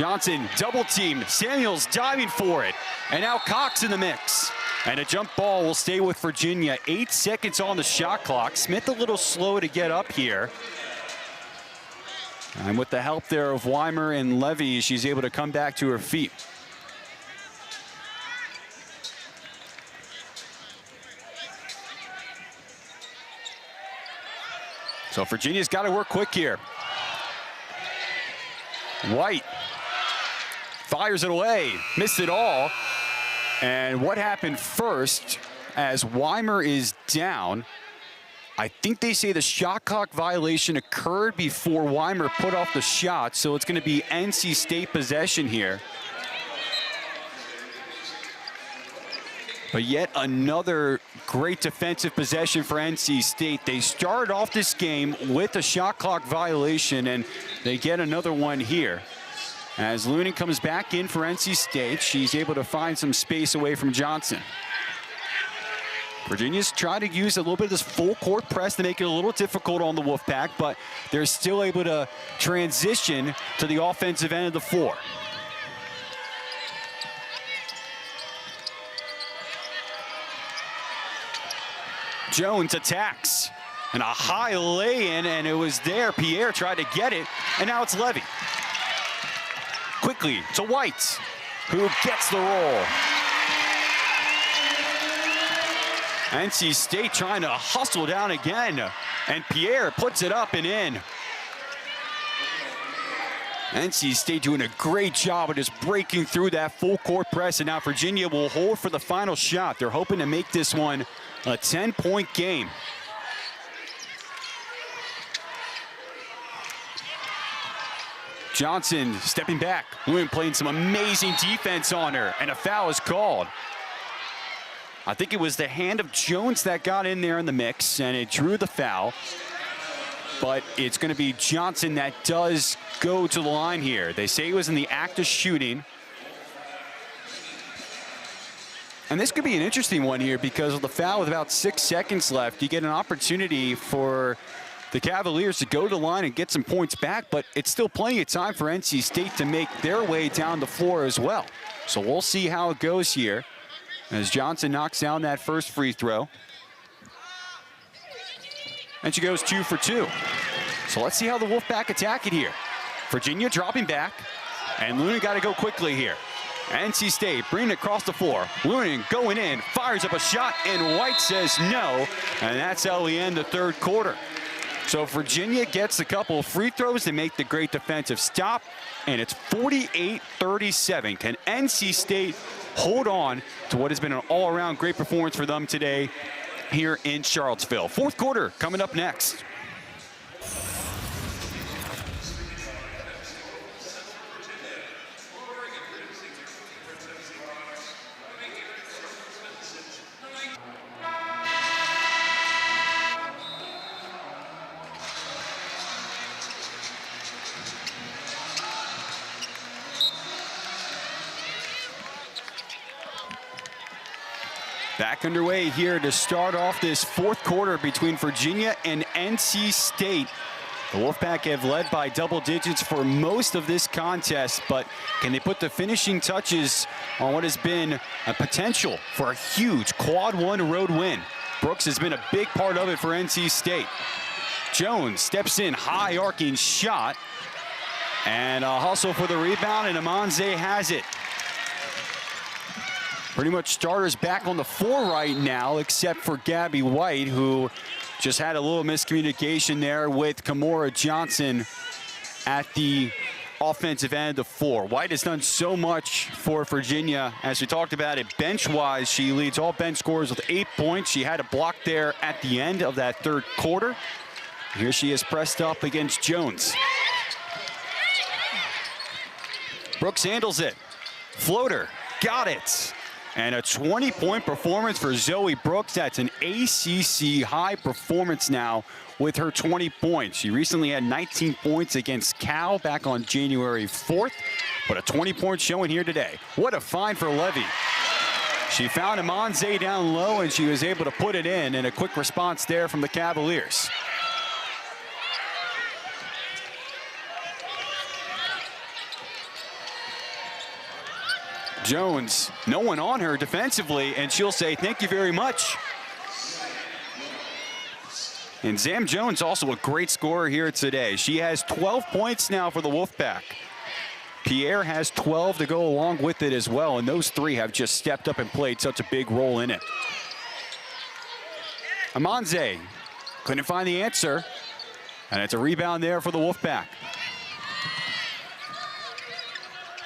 Johnson double teamed. Samuels diving for it. And now Cox in the mix. And a jump ball will stay with Virginia. 8 seconds on the shot clock. Smith a little slow to get up here. And with the help there of Weimer and Levy, she's able to come back to her feet. So Virginia's got to work quick here. White fires it away, missed it all. And what happened first, as Weimer is down, I think they say the shot clock violation occurred before Weimer put off the shot, so it's going to be NC State possession here. But yet another great defensive possession for NC State. They started off this game with a shot clock violation, and they get another one here. As Looning comes back in for NC State, she's able to find some space away from Johnson. Virginia's trying to use a little bit of this full court press to make it a little difficult on the Wolfpack, but they're still able to transition to the offensive end of the floor. Jones attacks, and a high lay-in, and it was there. Pierre tried to get it, and now it's Levy. Quickly to White, who gets the roll. NC State trying to hustle down again, and Pierre puts it up and in. NC State doing a great job of just breaking through that full court press, and now Virginia will hold for the final shot. They're hoping to make this one a 10-point game. Johnson stepping back. Lewin playing some amazing defense on her, and a foul is called. I think it was the hand of Jones that got in there in the mix, and it drew the foul. But it's going to be Johnson that does go to the line here. They say he was in the act of shooting. And this could be an interesting one here because of the foul with about 6 seconds left. You get an opportunity for the Cavaliers to go to the line and get some points back, but it's still plenty of time for NC State to make their way down the floor as well. So we'll see how it goes here as Johnson knocks down that first free throw. And she goes 2 for 2. So let's see how the Wolfpack attack it here. Virginia dropping back, and Luna got to go quickly here. NC State bringing it across the floor. Luna going in, fires up a shot, and White says no, and that's how we end the third quarter. So Virginia gets a couple of free throws to make the great defensive stop, and it's 48-37. Can NC State hold on to what has been an all-around great performance for them today here in Charlottesville? Fourth quarter coming up next. Back underway here to start off this fourth quarter between Virginia and NC State. The Wolfpack have led by double digits for most of this contest, but can they put the finishing touches on what has been a potential for a huge quad one road win? Brooks has been a big part of it for NC State. Jones steps in, high arcing shot, and a hustle for the rebound, and Amanze has it. Pretty much starters back on the floor right now, except for Gabby White, who just had a little miscommunication there with Kamora Johnson at the offensive end of the floor. White has done so much for Virginia. As we talked about it, bench-wise, she leads all bench scorers with 8 points. She had a block there at the end of that third quarter. Here she is pressed up against Jones. Brooks handles it. Floater, got it. And a 20-point performance for Zoe Brooks. That's an ACC high performance now with her 20 points. She recently had 19 points against Cal back on January 4th, but a 20-point showing here today. What a find for Levy. She found Amanze down low, and she was able to put it in, and a quick response there from the Cavaliers. Jones, no one on her defensively, and she'll say, thank you very much. And Zam Jones, also a great scorer here today. She has 12 points now for the Wolfpack. Pierre has 12 to go along with it as well, and those three have just stepped up and played such a big role in it. Amanze couldn't find the answer, and it's a rebound there for the Wolfpack.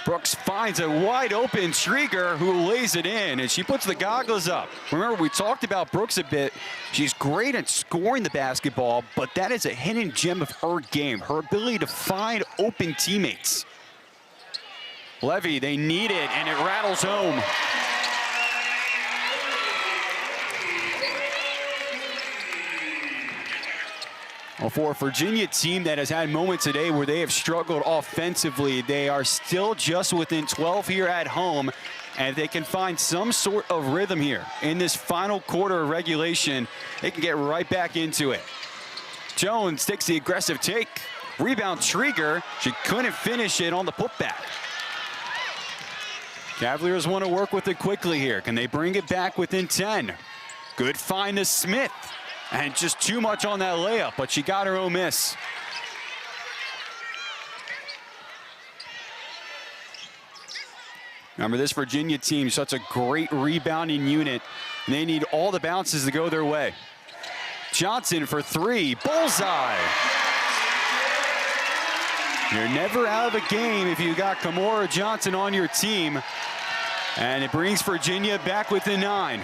Brooks finds a wide open Schrieger who lays it in, and she puts the goggles up. Remember, we talked about Brooks a bit. She's great at scoring the basketball, but that is a hidden gem of her game, her ability to find open teammates. Levy, they need it, and it rattles home. Well, for a Virginia team that has had moments today where they have struggled offensively, they are still just within 12 here at home, and if they can find some sort of rhythm here in this final quarter of regulation, they can get right back into it. Jones takes the aggressive take. Rebound Schrieger. She couldn't finish it on the putback. Cavaliers want to work with it quickly here. Can they bring it back within 10? Good find to Smith. And just too much on that layup, but she got her own miss. Remember, this Virginia team, such a great rebounding unit. And they need all the bounces to go their way. Johnson for three, bullseye. You're never out of a game if you got Kamora Johnson on your team. And it brings Virginia back within 9.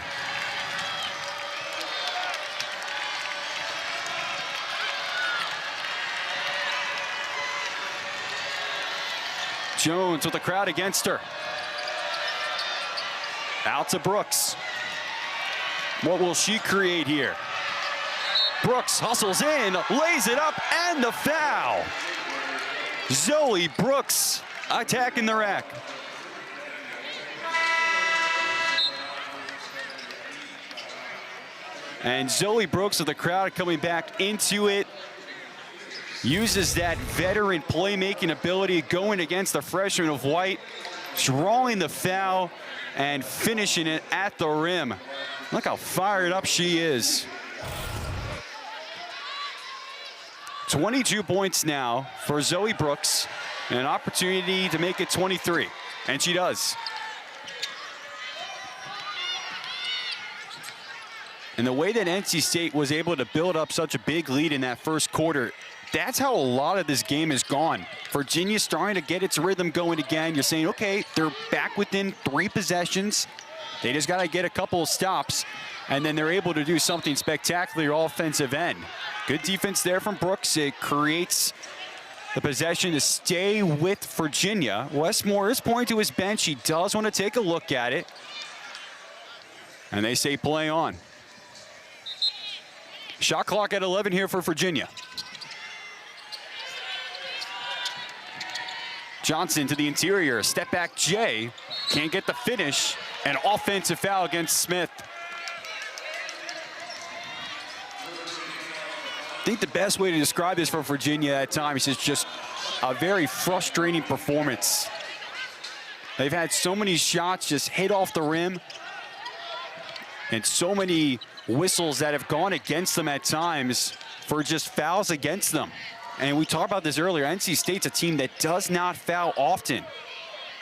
Jones with the crowd against her. Out to Brooks. What will she create here? Brooks hustles in, lays it up, and the foul. Zoe Brooks attacking the rack. And Zoe Brooks with the crowd coming back into it. Uses that veteran playmaking ability going against the freshman of White, drawing the foul and finishing it at the rim. Look how fired up she is. 22 points now for Zoe Brooks, and an opportunity to make it 23, and she does. And the way that NC State was able to build up such a big lead in that first quarter, that's how a lot of this game has gone. Virginia's starting to get its rhythm going again. You're saying, okay, they're back within 3 possessions. They just got to get a couple of stops, and then they're able to do something spectacular offensive end. Good defense there from Brooks. It creates the possession to stay with Virginia. Westmore is pointing to his bench. He does want to take a look at it. And they say play on. Shot clock at 11 here for Virginia. Johnson to the interior, step back Jay, can't get the finish, an offensive foul against Smith. I think the best way to describe this for Virginia at times is just a very frustrating performance. They've had so many shots just hit off the rim and so many whistles that have gone against them at times for just fouls against them. And we talked about this earlier, NC State's a team that does not foul often.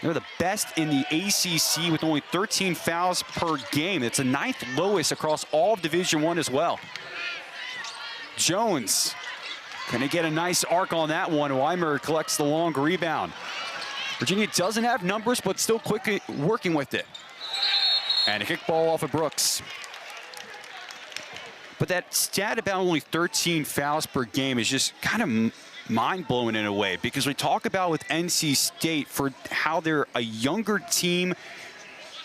They're the best in the ACC with only 13 fouls per game. It's the 9th lowest across all of Division I as well. Jones gonna get a nice arc on that one. Weimer collects the long rebound. Virginia doesn't have numbers, but still quickly working with it. And a kickball off of Brooks. But that stat about only 13 fouls per game is just kind of mind-blowing in a way, because we talk about with NC State for how they're a younger team.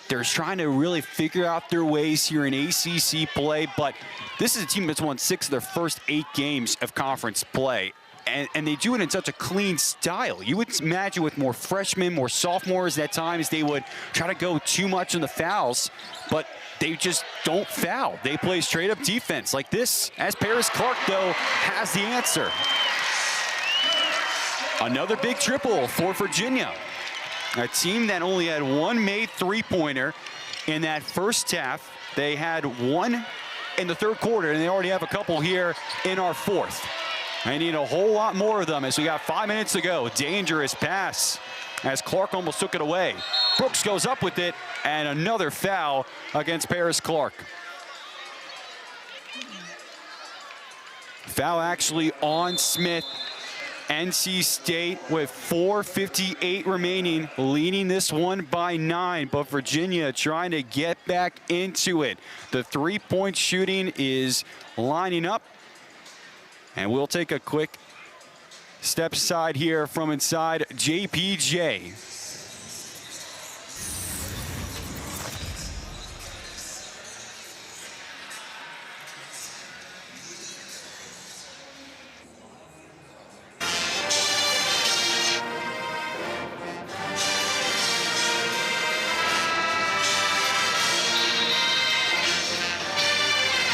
They're trying to really figure out their ways here in ACC play, but this is a team that's won 6 of their first 8 games of conference play. And they do it in such a clean style. You would imagine with more freshmen, more sophomores at times, they would try to go too much on the fouls, but they just don't foul. They play straight up defense like this, as Paris Clark, though, has the answer. Another big triple for Virginia. A team that only had one made three-pointer in that first half. They had one in the third quarter, and they already have a couple here in our fourth. They need a whole lot more of them as we got 5 minutes to go. Dangerous pass as Clark almost took it away. Brooks goes up with it, and another foul against Paris Clark. Foul actually on Smith. NC State with 4:58 remaining, leading this one by 9, but Virginia trying to get back into it. The three-point shooting is lining up, and we'll take a quick step aside here from inside JPJ.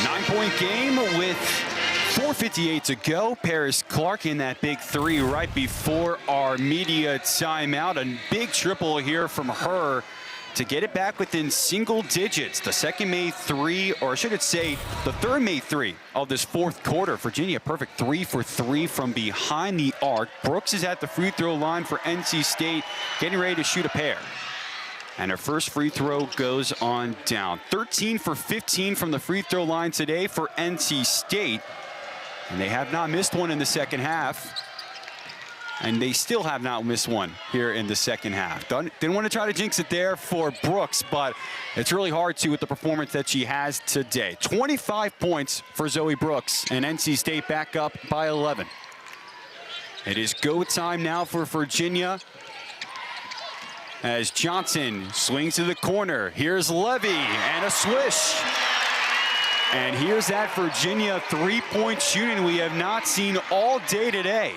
Nine-point game with 4:58 to go. Paris Clark in that big three right before our media timeout. A big triple here from her to get it back within single digits. The second made three, or should I say the third made three of this fourth quarter. Virginia perfect 3 for 3 from behind the arc. Brooks is at the free throw line for NC State, getting ready to shoot a pair. And her first free throw goes on down. 13 for 15 from the free throw line today for NC State. And they have not missed one in the second half. And they still have not missed one here in the second half. Didn't want to try to jinx it there for Brooks, but it's really hard to with the performance that she has today. 25 points for Zoe Brooks, and NC State back up by 11. It is go time now for Virginia, as Johnson swings to the corner. Here's Levy, and a swish. And here's that Virginia three-point shooting we have not seen all day today.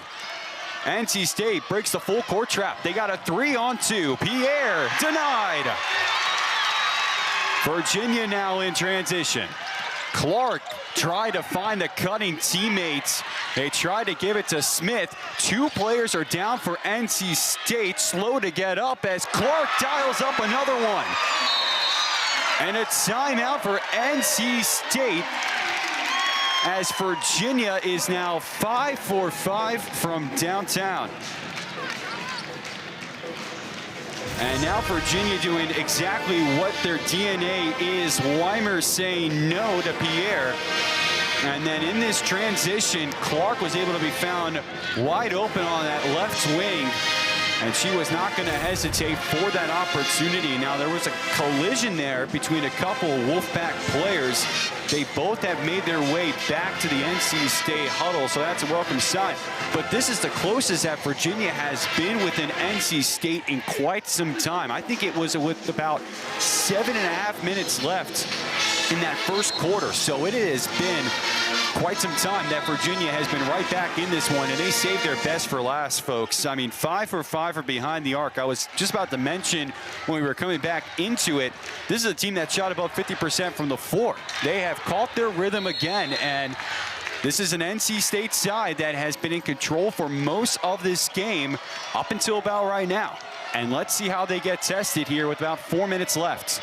NC State breaks the full court trap. They got a 3-on-2. Pierre denied. Virginia now in transition. Clark tried to find the cutting teammates. They tried to give it to Smith. Two players are down for NC State. Slow to get up as Clark dials up another one. And a timeout for NC State, as Virginia is now 5 for 5 from downtown. And now Virginia doing exactly what their DNA is. Weimer saying no to Pierre. And then in this transition, Clark was able to be found wide open on that left wing. And she was not going to hesitate for that opportunity. Now, there was a collision there between a couple Wolfpack players. They both have made their way back to the NC State huddle, so that's a welcome sign. But this is the closest that Virginia has been with an NC State in quite some time. I think it was with about 7.5 minutes left in that first quarter. So it has been quite some time that Virginia has been right back in this one, and they saved their best for last, folks. I mean, 5 for 5 from behind the arc. I was just about to mention when we were coming back into it, this is a team that shot about 50% from the floor. They have caught their rhythm again, and this is an NC State side that has been in control for most of this game up until about right now. And let's see how they get tested here with about 4 minutes left.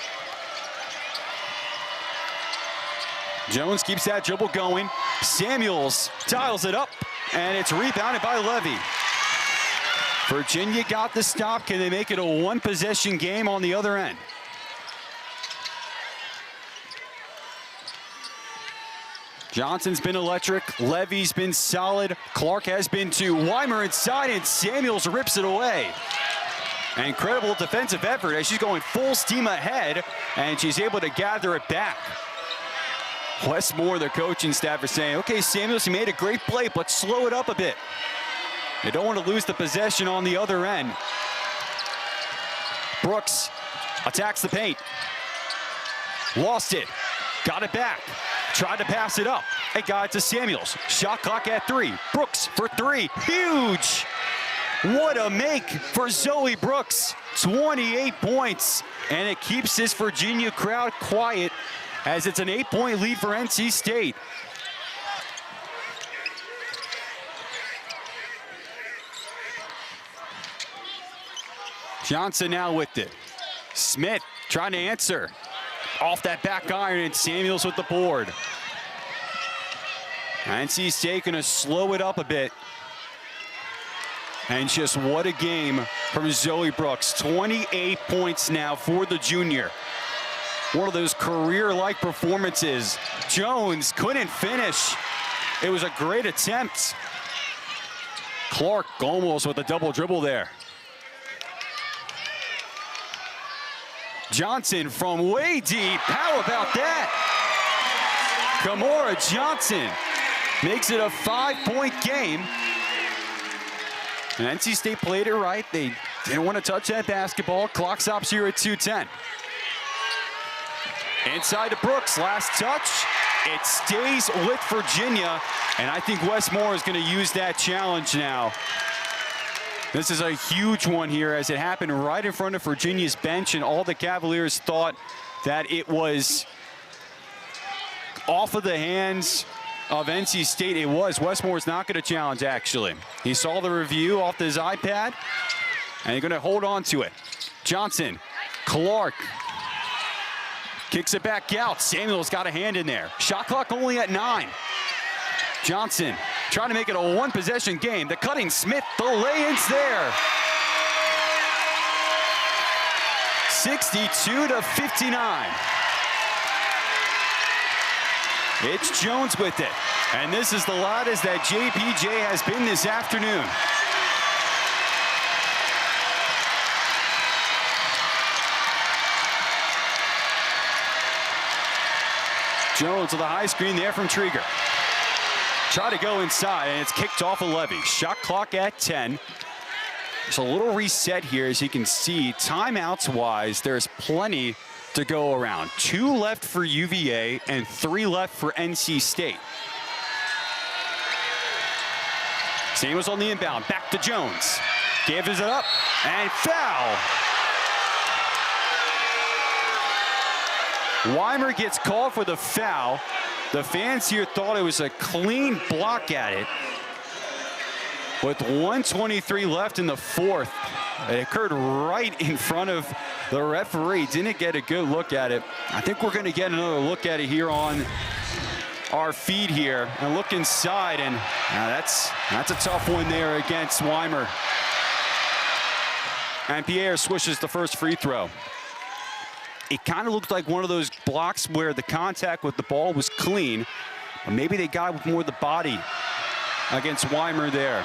Jones keeps that dribble going. Samuels dials it up, and it's rebounded by Levy. Virginia got the stop. Can they make it a one-possession game on the other end? Johnson's been electric. Levy's been solid. Clark has been too. Weimer inside, and Samuels rips it away. An incredible defensive effort as she's going full steam ahead, and she's able to gather it back. Wes Moore, the coaching staff, are saying, okay, Samuels, you made a great play, but slow it up a bit. You don't want to lose the possession on the other end. Brooks attacks the paint. Lost it. Got it back. Tried to pass it up. It got it to Samuels. Shot clock at 3. Brooks for 3. Huge. What a make for Zoe Brooks. 28 points. And it keeps this Virginia crowd quiet, as it's an 8-point lead for NC State. Johnson now with it. Smith trying to answer. Off that back iron, and Samuels with the board. NC State gonna slow it up a bit. And just what a game from Zoe Brooks. 28 points now for the junior. One of those career-like performances. Jones couldn't finish. It was a great attempt. Clark almost with a double dribble there. Johnson from way deep. How about that? Kamora Johnson makes it a 5-point game. And NC State played it right. They didn't want to touch that basketball. Clock stops here at 2:10. Inside to Brooks, last touch. It stays with Virginia, and I think Westmore is going to use that challenge now. This is a huge one here as it happened right in front of Virginia's bench, and all the Cavaliers thought that it was off of the hands of NC State. It was. Westmore's not going to challenge, actually. He saw the review off his iPad, and he's going to hold on to it. Johnson, Clark, kicks it back out. Samuel's got a hand in there. Shot clock only at 9. Johnson trying to make it a one-possession game. The cutting Smith, the lay-in's there. 62-59. It's Jones with it. And this is the loudest that JPJ has been this afternoon. Jones with a high screen there from Trieger. Try to go inside, and it's kicked off of Levy. Shot clock at 10. There's a little reset here, as you can see. Timeouts-wise, there's plenty to go around. 2 left for UVA and 3 left for NC State. Samuels on the inbound. Back to Jones. Gives it up, and foul. Weimer gets called for the foul. The fans here thought it was a clean block at it. With 1:23 left in the fourth, it occurred right in front of the referee. Didn't get a good look at it. I think we're going to get another look at it here on our feed here and look inside, and that's a tough one there against Weimer. And Pierre swishes the first free throw. It kind of looked like one of those blocks where the contact with the ball was clean, but maybe they got with more of the body against Weimer there.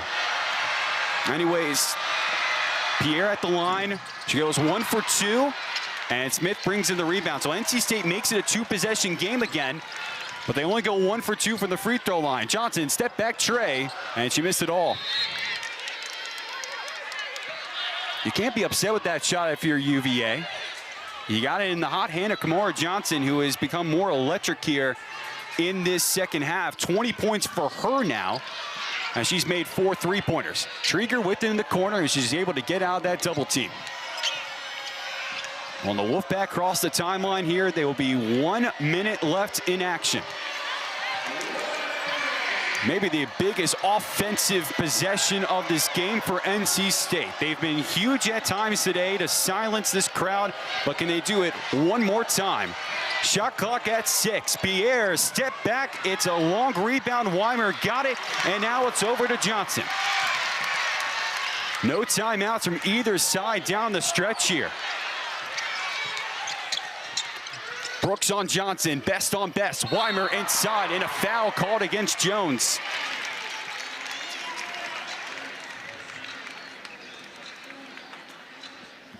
Anyways, Pierre at the line. She goes 1 for 2, and Smith brings in the rebound. So NC State makes it a 2-possession game again, but they only go 1 for 2 from the free throw line. Johnson, step back tray, and she missed it all. You can't be upset with that shot if you're UVA. You got it in the hot hand of Kamora Johnson, who has become more electric here in this second half. 20 points for her now, and she's made 4 3-pointers. Trieger with it in the corner, and she's able to get out of that double team. When the Wolfpack cross the timeline here, there will be 1 minute left in action. Maybe the biggest offensive possession of this game for NC State. They've been huge at times today to silence this crowd, but can they do it one more time? Shot clock at 6. Pierre, step back. It's a long rebound. Weimer got it, and now it's over to Johnson. No timeouts from either side down the stretch here. Brooks on Johnson, best on best. Weimer inside, and a foul called against Jones.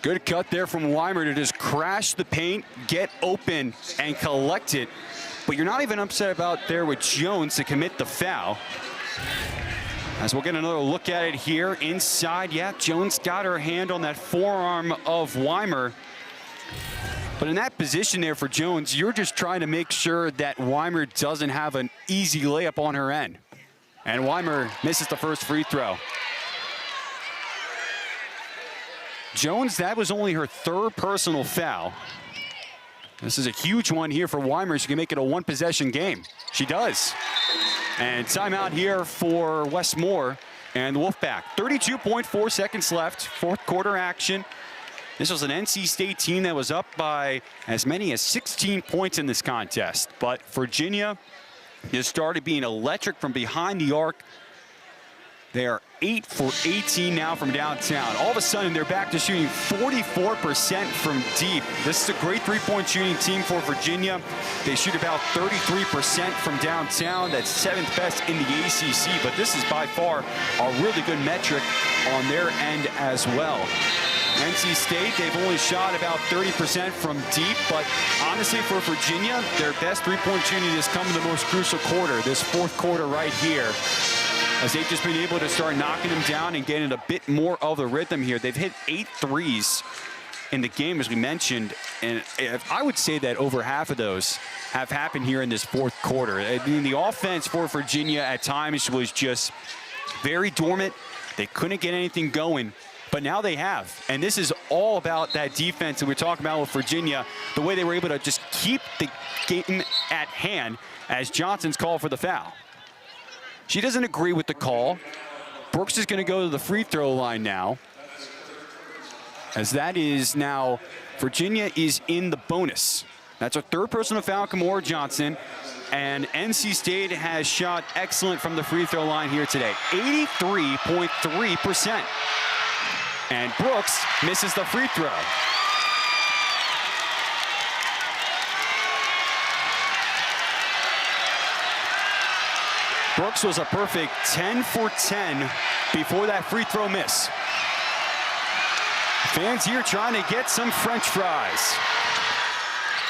Good cut there from Weimer to just crash the paint, get open, and collect it. But you're not even upset about there with Jones to commit the foul. As we'll get another look at it here inside. Yeah, Jones got her hand on that forearm of Weimer. But in that position there for Jones, you're just trying to make sure that Weimer doesn't have an easy layup on her end. And Weimer misses the first free throw. Jones, that was only her 3rd personal foul. This is a huge one here for Weimer. She can make it a 1-possession game. She does. And timeout here for Westmore and the Wolfpack. 32.4 seconds left, 4th quarter action. This was an NC State team that was up by as many as 16 points in this contest. But Virginia just started being electric from behind the arc. They are 8 for 18 now from downtown. All of a sudden, they're back to shooting 44% from deep. This is a great three-point shooting team for Virginia. They shoot about 33% from downtown. That's 7th best in the ACC, but this is by far a really good metric on their end as well. NC State, they've only shot about 30% from deep, but honestly for Virginia, their best three-point shooting has come in the most crucial quarter, this fourth quarter right here, as they've just been able to start knocking them down and getting a bit more of the rhythm here. They've hit 8 threes in the game, as we mentioned, and I would say that over half of those have happened here in this fourth quarter. I mean, the offense for Virginia at times was just very dormant. They couldn't get anything going, but now they have. And this is all about that defense that we're talking about with Virginia, the way they were able to just keep the game at hand as Johnson's called for the foul. She doesn't agree with the call. Brooks is going to go to the free throw line now, as that is now Virginia is in the bonus. That's a third personal foul, Kimora Johnson, and NC State has shot excellent from the free throw line here today, 83.3%. And Brooks misses the free throw. Brooks was a perfect 10 for 10 before that free throw miss. Fans here trying to get some French fries.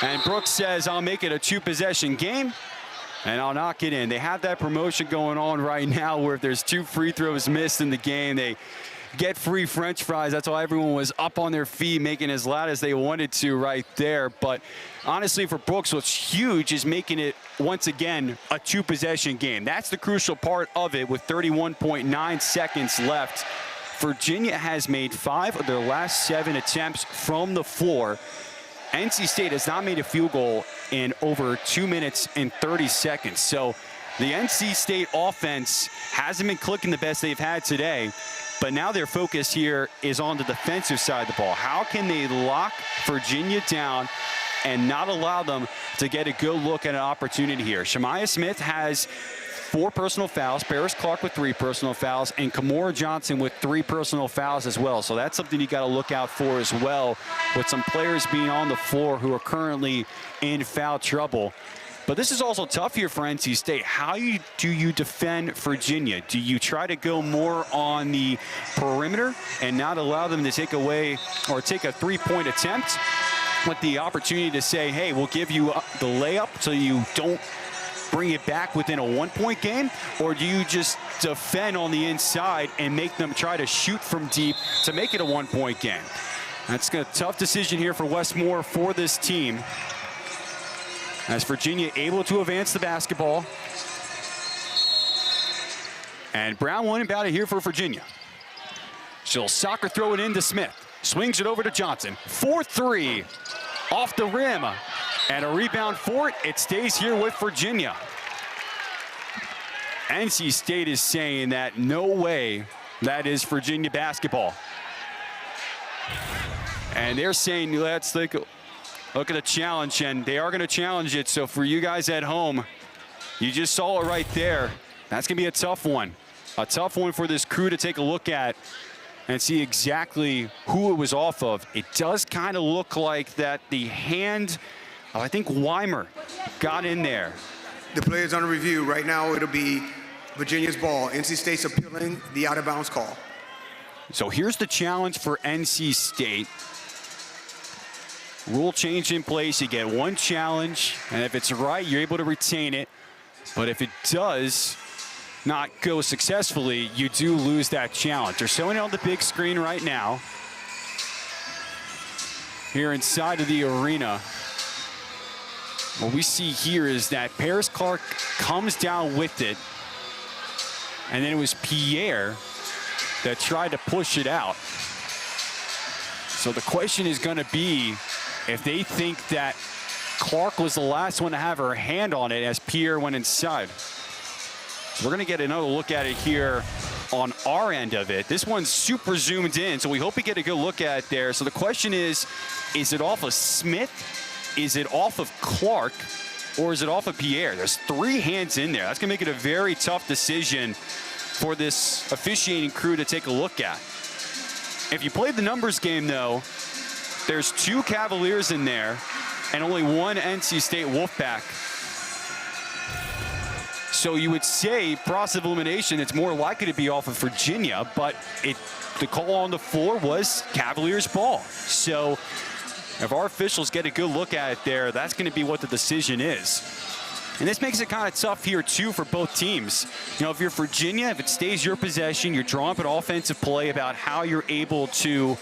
And Brooks says, I'll make it a 2-possession game, and I'll knock it in. They have that promotion going on right now where if there's 2 free throws missed in the game, they get free French fries. That's why everyone was up on their feet, making as loud as they wanted to right there. But honestly, for Brooks, what's huge is making it, once again, a 2-possession game. That's the crucial part of it with 31.9 seconds left. Virginia has made 5 of their last 7 attempts from the floor. NC State has not made a field goal in over 2 minutes and 30 seconds. So the NC State offense hasn't been clicking the best they've had today. But now their focus here is on the defensive side of the ball. How can they lock Virginia down and not allow them to get a good look at an opportunity here? Shemaya Smith has 4 personal fouls, Paris Clark with 3 personal fouls, and Kimora Johnson with 3 personal fouls as well. So that's something you got to look out for as well, with some players being on the floor who are currently in foul trouble. But this is also tough here for NC State. How do you defend Virginia? Do you try to go more on the perimeter and not allow them to take away or take a 3-point attempt with the opportunity to say, hey, we'll give you the layup so you don't bring it back within a 1-point game? Or do you just defend on the inside and make them try to shoot from deep to make it a 1-point game? That's a tough decision here for Westmore for this team, as Virginia able to advance the basketball. And Brown won about it here for Virginia. She'll soccer throw it into Smith. Swings it over to Johnson. 4-3 off the rim. And a rebound for it. It stays here with Virginia. NC State is saying that no way that is Virginia basketball. And they're saying, let's look at the challenge, and they are going to challenge it. So for you guys at home, you just saw it right there. That's going to be a tough one for this crew to take a look at and see exactly who it was off of. It does kind of look like that the hand of, I think, Weimer got in there. The play is under review. Right now, it'll be Virginia's ball. NC State's appealing the out-of-bounds call. So here's the challenge for NC State. Rule change in place. You get 1 challenge, and if it's right, you're able to retain it. But if it does not go successfully, you do lose that challenge. They're showing it on the big screen right now here inside of the arena. What we see here is that Paris Clark comes down with it, and then it was Pierre that tried to push it out. So the question is going to be if they think that Clark was the last one to have her hand on it as Pierre went inside. So we're going to get another look at it here on our end of it. This one's super zoomed in, so we hope we get a good look at it there. So the question is it off of Smith? Is it off of Clark? Or is it off of Pierre? There's 3 hands in there. That's going to make it a very tough decision for this officiating crew to take a look at. If you played the numbers game, though, there's 2 Cavaliers in there and only 1 NC State Wolfpack. So you would say, process of elimination, it's more likely to be off of Virginia, but the call on the floor was Cavaliers ball. So if our officials get a good look at it there, that's going to be what the decision is. And this makes it kind of tough here, too, for both teams. You know, if you're Virginia, if it stays your possession, you're drawing up an offensive play about how you're able to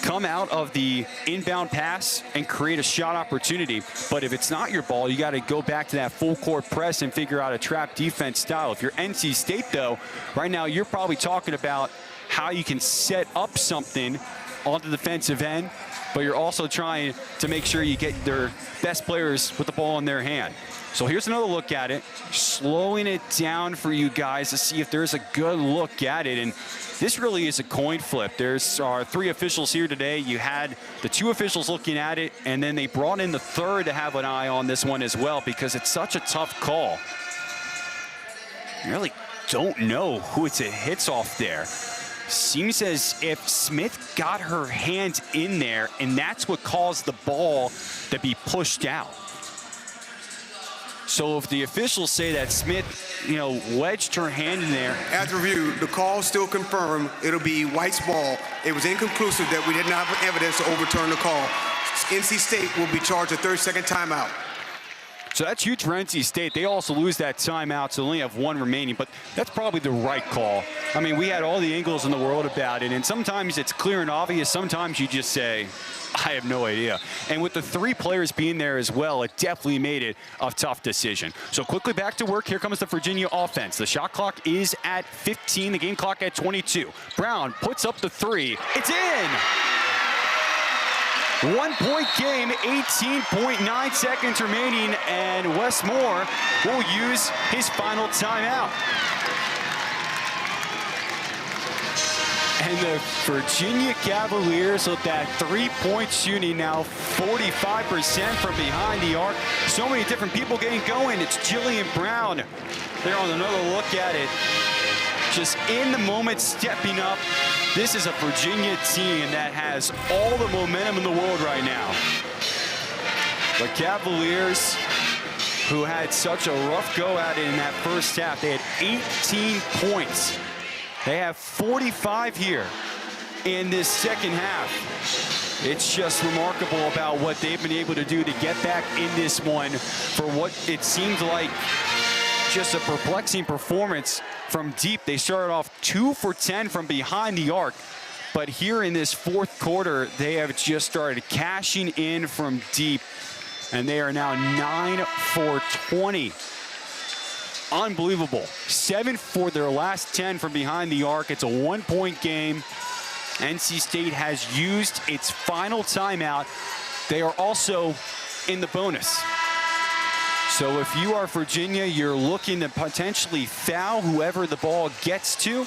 come out of the inbound pass and create a shot opportunity. But if it's not your ball, you got to go back to that full court press and figure out a trap defense style. If you're NC State, though, right now you're probably talking about how you can set up something on the defensive end, but you're also trying to make sure you get their best players with the ball in their hand. So here's another look at it, slowing it down for you guys to see if there's a good look at it. And this really is a coin flip. There's our 3 officials here today. You had the 2 officials looking at it, and then they brought in the 3rd to have an eye on this one as well because it's such a tough call. You really don't know who it hits off there. Seems as if Smith got her hands in there, and that's what caused the ball to be pushed out. So if the officials say that Smith, you know, wedged her hand in there. After review, the call still confirmed. It'll be White's ball. It was inconclusive that we did not have evidence to overturn the call. NC State will be charged a 30-second timeout. So that's huge for NC State. They also lose that timeout, so they only have 1 remaining, but that's probably the right call. I mean, we had all the angles in the world about it, and sometimes it's clear and obvious. Sometimes you just say, I have no idea. And with the 3 players being there as well, it definitely made it a tough decision. So quickly back to work. Here comes the Virginia offense. The shot clock is at 15, the game clock at 22. Brown puts up the 3. It's in! 1-point game, 18.9 seconds remaining, and Wes Moore will use his final timeout. And the Virginia Cavaliers with that 3-point shooting now 45% from behind the arc. So many different people getting going. It's Jillian Brown there on another look at it. Just in the moment, stepping up. This is a Virginia team that has all the momentum in the world right now. The Cavaliers, who had such a rough go at it in that first half, they had 18 points. They have 45 here in this second half. It's just remarkable about what they've been able to do to get back in this one for what it seemed like just a perplexing performance from deep. They started off 2 for 10 from behind the arc, but here in this 4th quarter, they have just started cashing in from deep, and they are now 9 for 20. Unbelievable. 7 for their last 10 from behind the arc. It's a 1-point game. NC State has used its final timeout. They are also in the bonus. So if you are Virginia, you're looking to potentially foul whoever the ball gets to.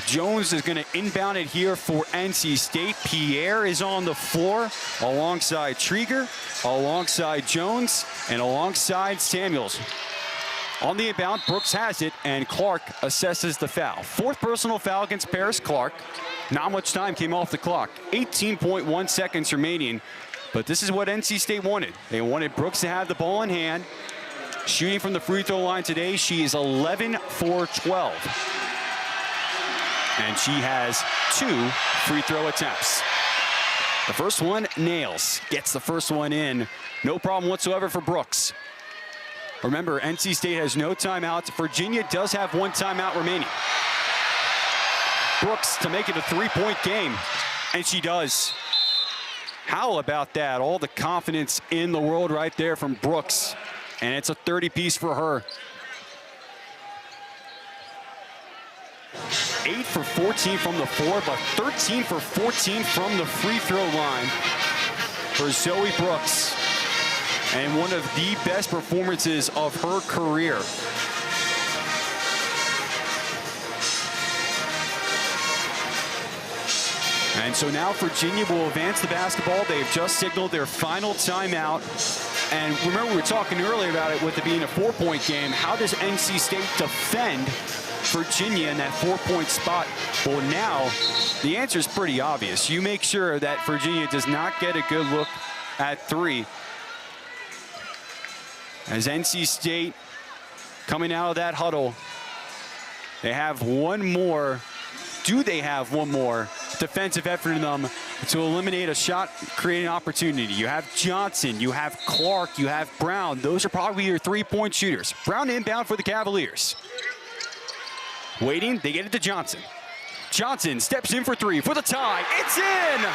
Jones is going to inbound it here for NC State. Pierre is on the floor alongside Trieger, alongside Jones, and alongside Samuels. On the inbound, Brooks has it, and Clark assesses the foul. 4th personal foul against Paris Clark. Not much time came off the clock. 18.1 seconds remaining. But this is what NC State wanted. They wanted Brooks to have the ball in hand. Shooting from the free throw line today, she is 11 for 12. And she has 2 free throw attempts. The first one nails, gets the first one in. No problem whatsoever for Brooks. Remember, NC State has no timeouts. Virginia does have 1 timeout remaining. Brooks to make it a 3-point game, and she does. How about that? All the confidence in the world right there from Brooks. And it's a 30-piece for her. 8 for 14 from the floor, but 13 for 14 from the free throw line for Zoe Brooks. And one of the best performances of her career. And so now Virginia will advance the basketball. They've just signaled their final timeout. And remember, we were talking earlier about it with it being a 4-point game. How does NC State defend Virginia in that 4-point spot? Well, now the answer is pretty obvious. You make sure that Virginia does not get a good look at 3. As NC State coming out of that huddle, they have one more. Do they have one more defensive effort in them to eliminate a shot creating opportunity? You have Johnson, you have Clark, you have Brown. Those are probably your 3-point shooters. Brown inbound for the Cavaliers. Waiting, they get it to Johnson. Johnson steps in for 3 for the tie. It's in!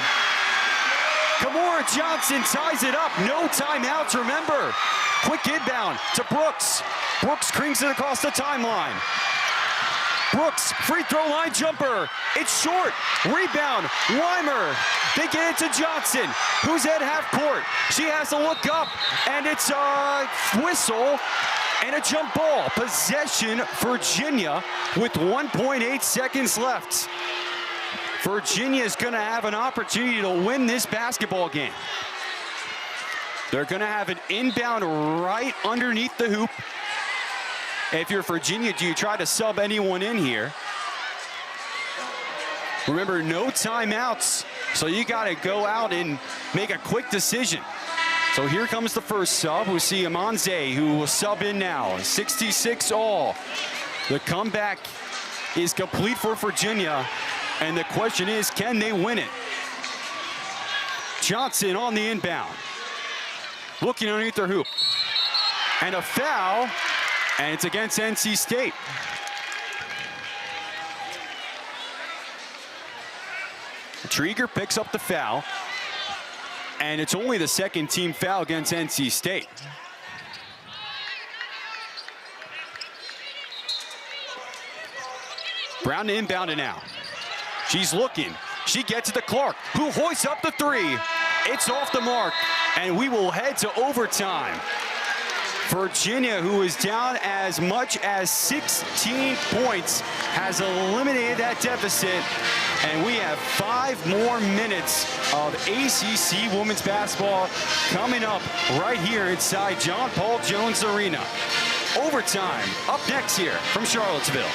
Kamora Johnson ties it up. No timeouts, remember. Quick inbound to Brooks. Brooks crings it across the timeline. Brooks, free throw line jumper. It's short. Rebound. Weimer. They get it to Johnson, who's at half court. She has to look up, and it's a whistle and a jump ball. Possession, Virginia, with 1.8 seconds left. Virginia is going to have an opportunity to win this basketball game. They're going to have an inbound right underneath the hoop. If you're Virginia, do you try to sub anyone in here? Remember, no timeouts, so you got to go out and make a quick decision. So here comes the first sub. We see Amanze, who will sub in now. 66 all. The comeback is complete for Virginia, and the question is, can they win it? Johnson on the inbound. Looking underneath their hoop. And a foul. And it's against NC State. Trieger picks up the foul. And it's only the second team foul against NC State. Brown to inbound it now. She's looking. She gets it to Clark, who hoists up the 3. It's off the mark, and we will head to overtime. Virginia, who is down as much as 16 points, has eliminated that deficit. And we have 5 more minutes of ACC women's basketball coming up right here inside John Paul Jones Arena. Overtime up next here from Charlottesville.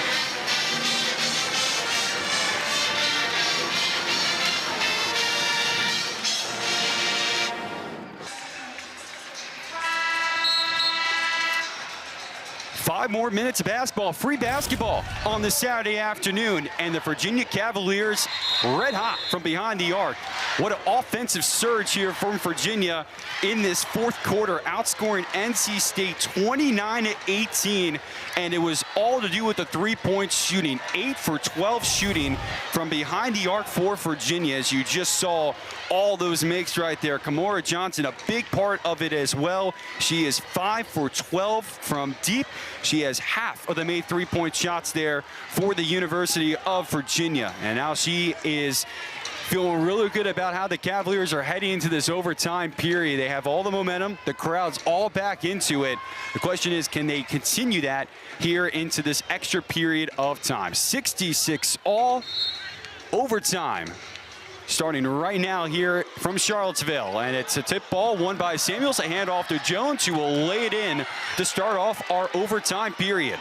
Five more minutes of basketball, free basketball on this Saturday afternoon, and the Virginia Cavaliers red hot from behind the arc. What an offensive surge here from Virginia in this fourth quarter, outscoring NC State 29-18, and it was all to do with the 3-point shooting. 8 for 12 shooting from behind the arc for Virginia, as you just saw all those makes right there. Kamora Johnson, a big part of it as well. She is 5 for 12 from deep. She has half of the made 3-point shots there for the University of Virginia. And now she is feeling really good about how the Cavaliers are heading into this overtime period. They have all the momentum. The crowd's all back into it. The question is, can they continue that here into this extra period of time? 66 all, overtime. Starting right now here from Charlottesville. And it's a tip ball won by Samuels. A handoff to Jones, who will lay it in to start off our overtime period.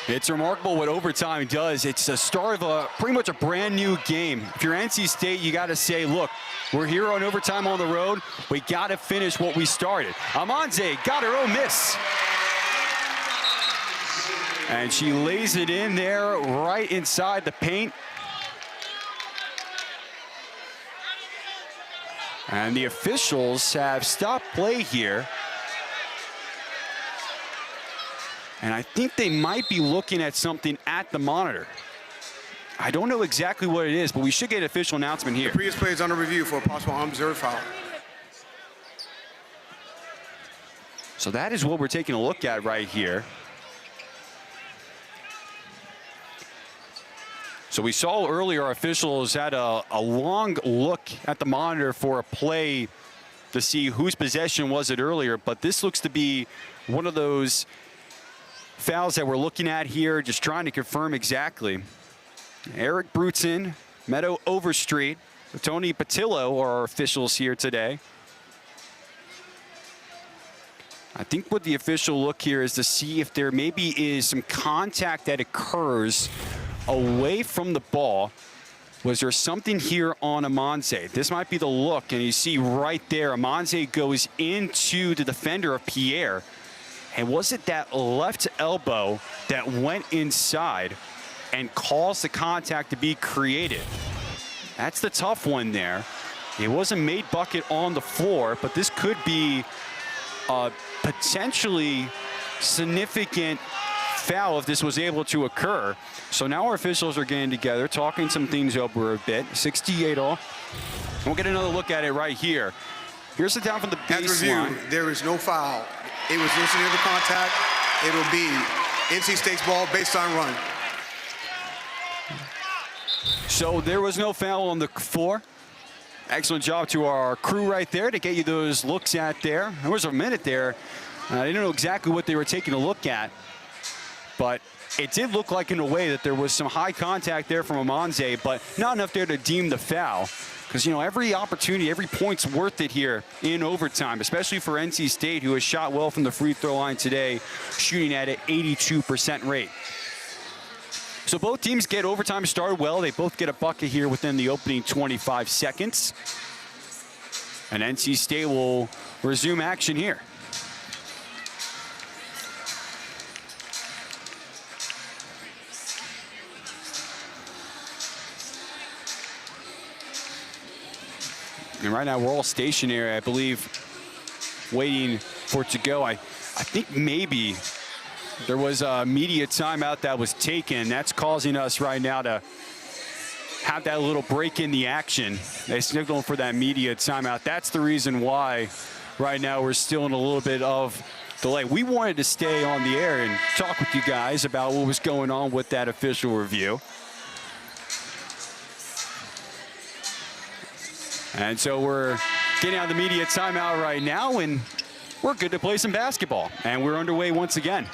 It's remarkable what overtime does. It's the start of pretty much a brand new game. If you're NC State, you got to say, look, we're here on overtime on the road. We got to finish what we started. Amanze got her own miss. And she lays it in there right inside the paint. And the officials have stopped play here. And I think they might be looking at something at the monitor. I don't know exactly what it is, but we should get an official announcement here. The previous play is under review for a possible unobserved foul. So that is what we're taking a look at right here. So we saw earlier our officials had a long look at the monitor for a play to see whose possession was it earlier, but this looks to be one of those fouls that we're looking at here, just trying to confirm exactly. Eric Bruton, Meadow Overstreet, Tony Patillo are our officials here today. I think what the official look here is to see if there maybe is some contact that occurs away from the ball. Was there something here on Amanze? This might be the look, and you see right there, Amanze goes into the defender of Pierre. And was it that left elbow that went inside and caused the contact to be created? That's the tough one there. It was a made bucket on the floor, but this could be a potentially significant foul if this was able to occur. So now our officials are getting together, talking some things over a bit. 68 all. We'll get another look at it right here. Here's the down from the baseline. Review, there is no foul. It was incidental contact. It'll be NC State's ball, baseline run. So there was no foul on the floor. Excellent job to our crew right there to get you those looks at there. There was a minute there. I didn't know exactly what they were taking a look at, but it did look like in a way that there was some high contact there from Amanze, but not enough there to deem the foul. Because, you know, every opportunity, every point's worth it here in overtime, especially for NC State, who has shot well from the free throw line today, shooting at an 82% rate. So both teams get overtime started well. They both get a bucket here within the opening 25 seconds. And NC State will resume action here. And right now we're all stationary, I believe, waiting for it to go. I think maybe there was a media timeout that was taken. That's causing us right now to have that little break in the action. They signaled for that media timeout. That's the reason why right now we're still in a little bit of delay. We wanted to stay on the air and talk with you guys about what was going on with that official review. And so we're getting out of the media timeout right now, and we're good to play some basketball. And we're underway once again.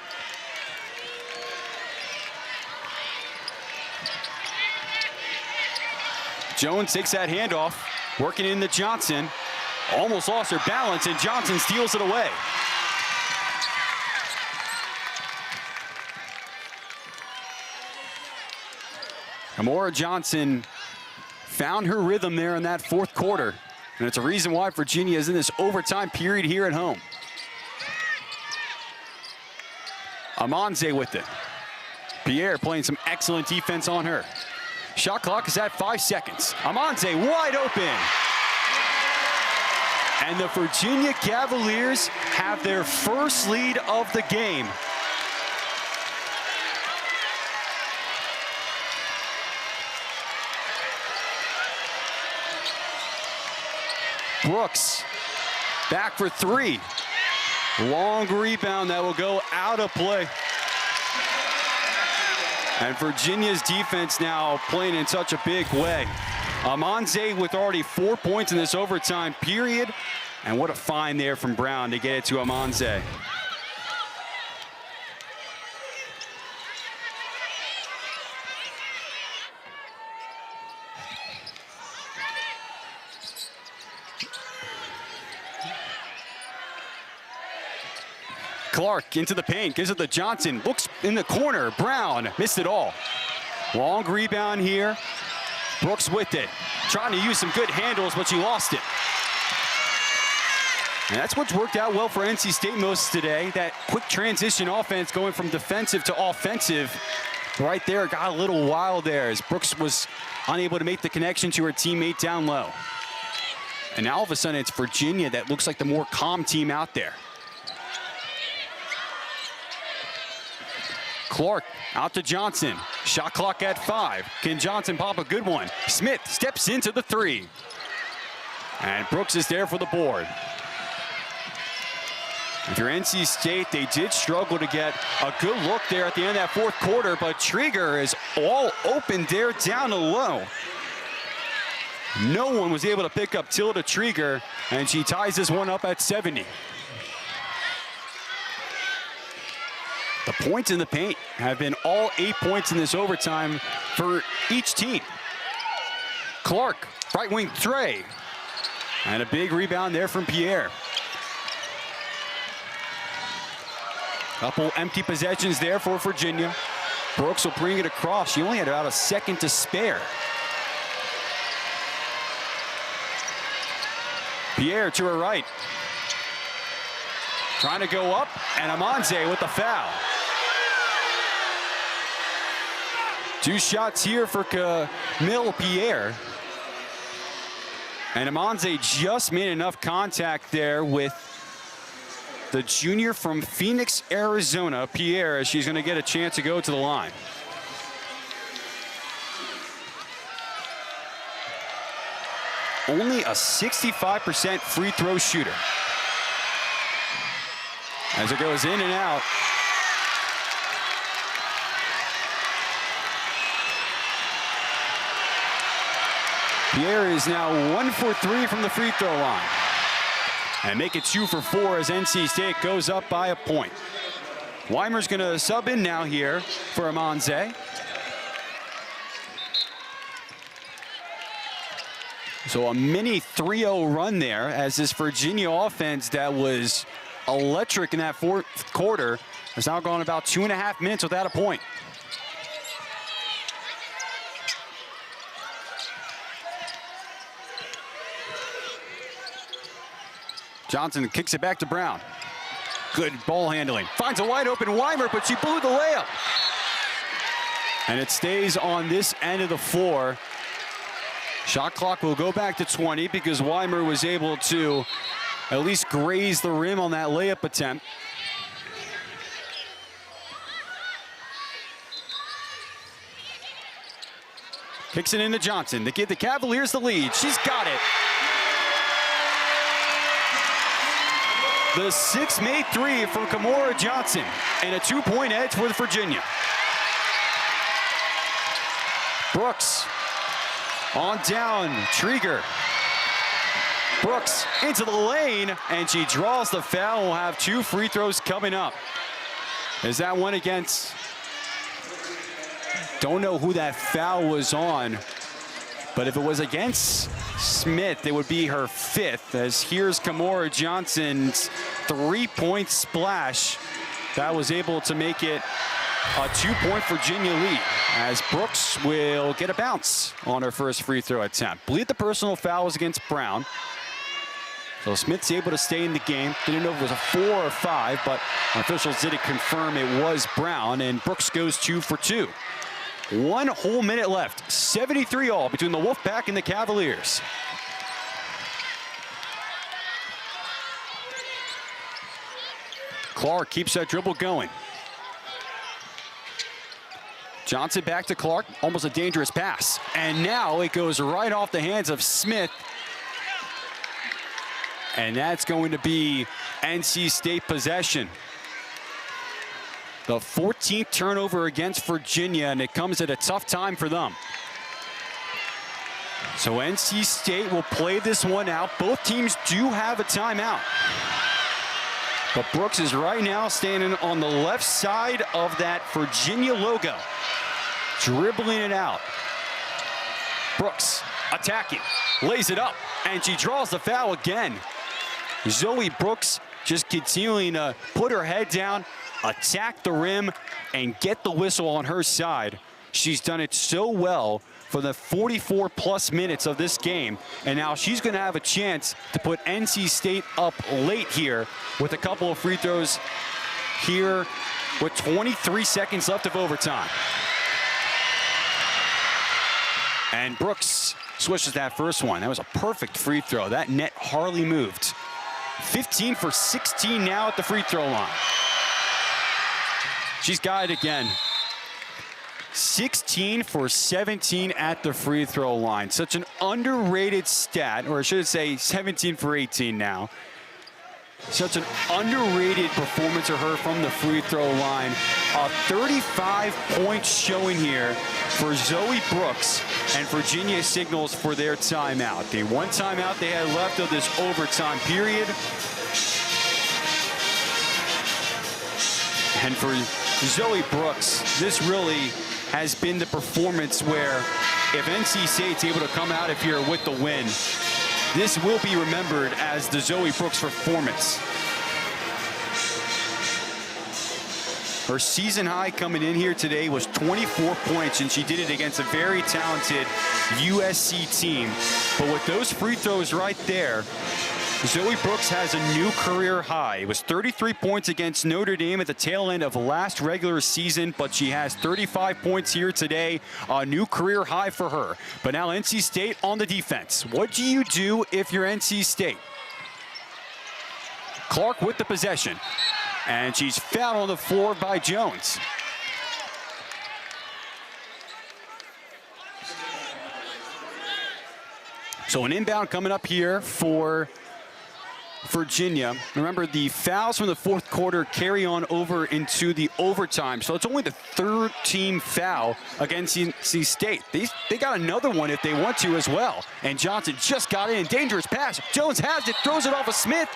Jones takes that handoff, working into Johnson. Almost lost her balance, and Johnson steals it away. Amora Johnson found her rhythm there in that fourth quarter. And it's a reason why Virginia is in this overtime period here at home. Amanze with it. Pierre playing some excellent defense on her. Shot clock is at 5 seconds. Amanze wide open. And the Virginia Cavaliers have their first lead of the game. Brooks back for three. Long rebound that will go out of play. And Virginia's defense now playing in such a big way. Amanze with already 4 points in this overtime period. And what a find there from Brown to get it to Amanze. Clark into the paint, gives it to Johnson, looks in the corner, Brown missed it all. Long rebound here, Brooks with it, trying to use some good handles, but she lost it. And that's what's worked out well for NC State most today, that quick transition offense going from defensive to offensive. Right there, got a little wild there as Brooks was unable to make the connection to her teammate down low. And now all of a sudden it's Virginia that looks like the more calm team out there. Clark out to Johnson. Shot clock at 5. Can Johnson pop a good one? Smith steps into the 3. And Brooks is there for the board. If you're NC State, they did struggle to get a good look there at the end of that fourth quarter, but Trigger is all open there down low. No one was able to pick up Tilda Trigger, and she ties this one up at 70. The points in the paint have been all 8 points in this overtime for each team. Clark, right wing three. And a big rebound there from Pierre. Couple empty possessions there for Virginia. Brooks will bring it across. She only had about a second to spare. Pierre to her right. Trying to go up, and Amanze with the foul. 2 shots here for Camille Pierre. And Amanze just made enough contact there with the junior from Phoenix, Arizona, Pierre, as she's going to get a chance to go to the line. Only a 65% free throw shooter. As it goes in and out. Pierre is now 1 for 3 from the free throw line. And make it 2 for 4 as NC State goes up by a point. Weimer's going to sub in now here for Amanze. So a mini 3-0 run there as this Virginia offense that was electric in that fourth quarter has now gone about 2.5 minutes without a point. Johnson kicks it back to Brown. Good ball handling. Finds a wide open Weimer, but she blew the layup. And it stays on this end of the floor. Shot clock will go back to 20 because Weimer was able to at least graze the rim on that layup attempt. Kicks it into Johnson to give the Cavaliers the lead. She's got it. The 6-made 3 from Kamora Johnson and a 2-point edge for Virginia. Brooks on down, Trieger. Brooks into the lane, and she draws the foul. We'll have 2 free throws coming up. Is that one against? Don't know who that foul was on, but if it was against Smith, it would be her 5th, as here's Kamora Johnson's 3-point splash that was able to make it a 2-point Virginia lead, as Brooks will get a bounce on her first free throw attempt. Believe the personal foul was against Brown. So Smith's able to stay in the game. Didn't know if it was a 4 or 5, but officials did confirm it was Brown, and Brooks goes 2 for 2. 1 whole minute left. 73 all between the Wolfpack and the Cavaliers. Clark keeps that dribble going. Johnson back to Clark, almost a dangerous pass. And now it goes right off the hands of Smith. And that's going to be NC State possession. The 14th turnover against Virginia, and it comes at a tough time for them. So NC State will play this one out. Both teams do have a timeout. But Brooks is right now standing on the left side of that Virginia logo, dribbling it out. Brooks attacking, lays it up, and she draws the foul again. Zoe Brooks just continuing to put her head down, attack the rim, and get the whistle on her side. She's done it so well for the 44-plus minutes of this game, and now she's going to have a chance to put NC State up late here with a couple of free throws here with 23 seconds left of overtime. And Brooks swishes that first one. That was a perfect free throw. That net hardly moved. 15 for 16 now at the free throw line. She's got it again. 16 for 17 at the free throw line. Such an underrated stat, or I should say 17 for 18 now. Such an underrated performance of her from the free throw line. A 35-point showing here for Zoe Brooks, and Virginia signals for their timeout. The one timeout they had left of this overtime period. And for Zoe Brooks, this really has been the performance where if NC State's able to come out of here with the win, this will be remembered as the Zoe Brooks performance. Her season high coming in here today was 24 points, and she did it against a very talented USC team. But with those free throws right there, Zoe Brooks has a new career high. It was 33 points against Notre Dame at the tail end of last regular season, but she has 35 points here today, a new career high for her. But now NC State on the defense. What do you do if you're NC State? Clark with the possession, and she's fouled on the floor by Jones. So an inbound coming up here for Virginia. Remember, the fouls from the fourth quarter carry on over into the overtime. So it's only the third team foul against NC State. They got another one if they want to as well. And Johnson just got in. Dangerous pass. Jones has it, throws it off of Smith.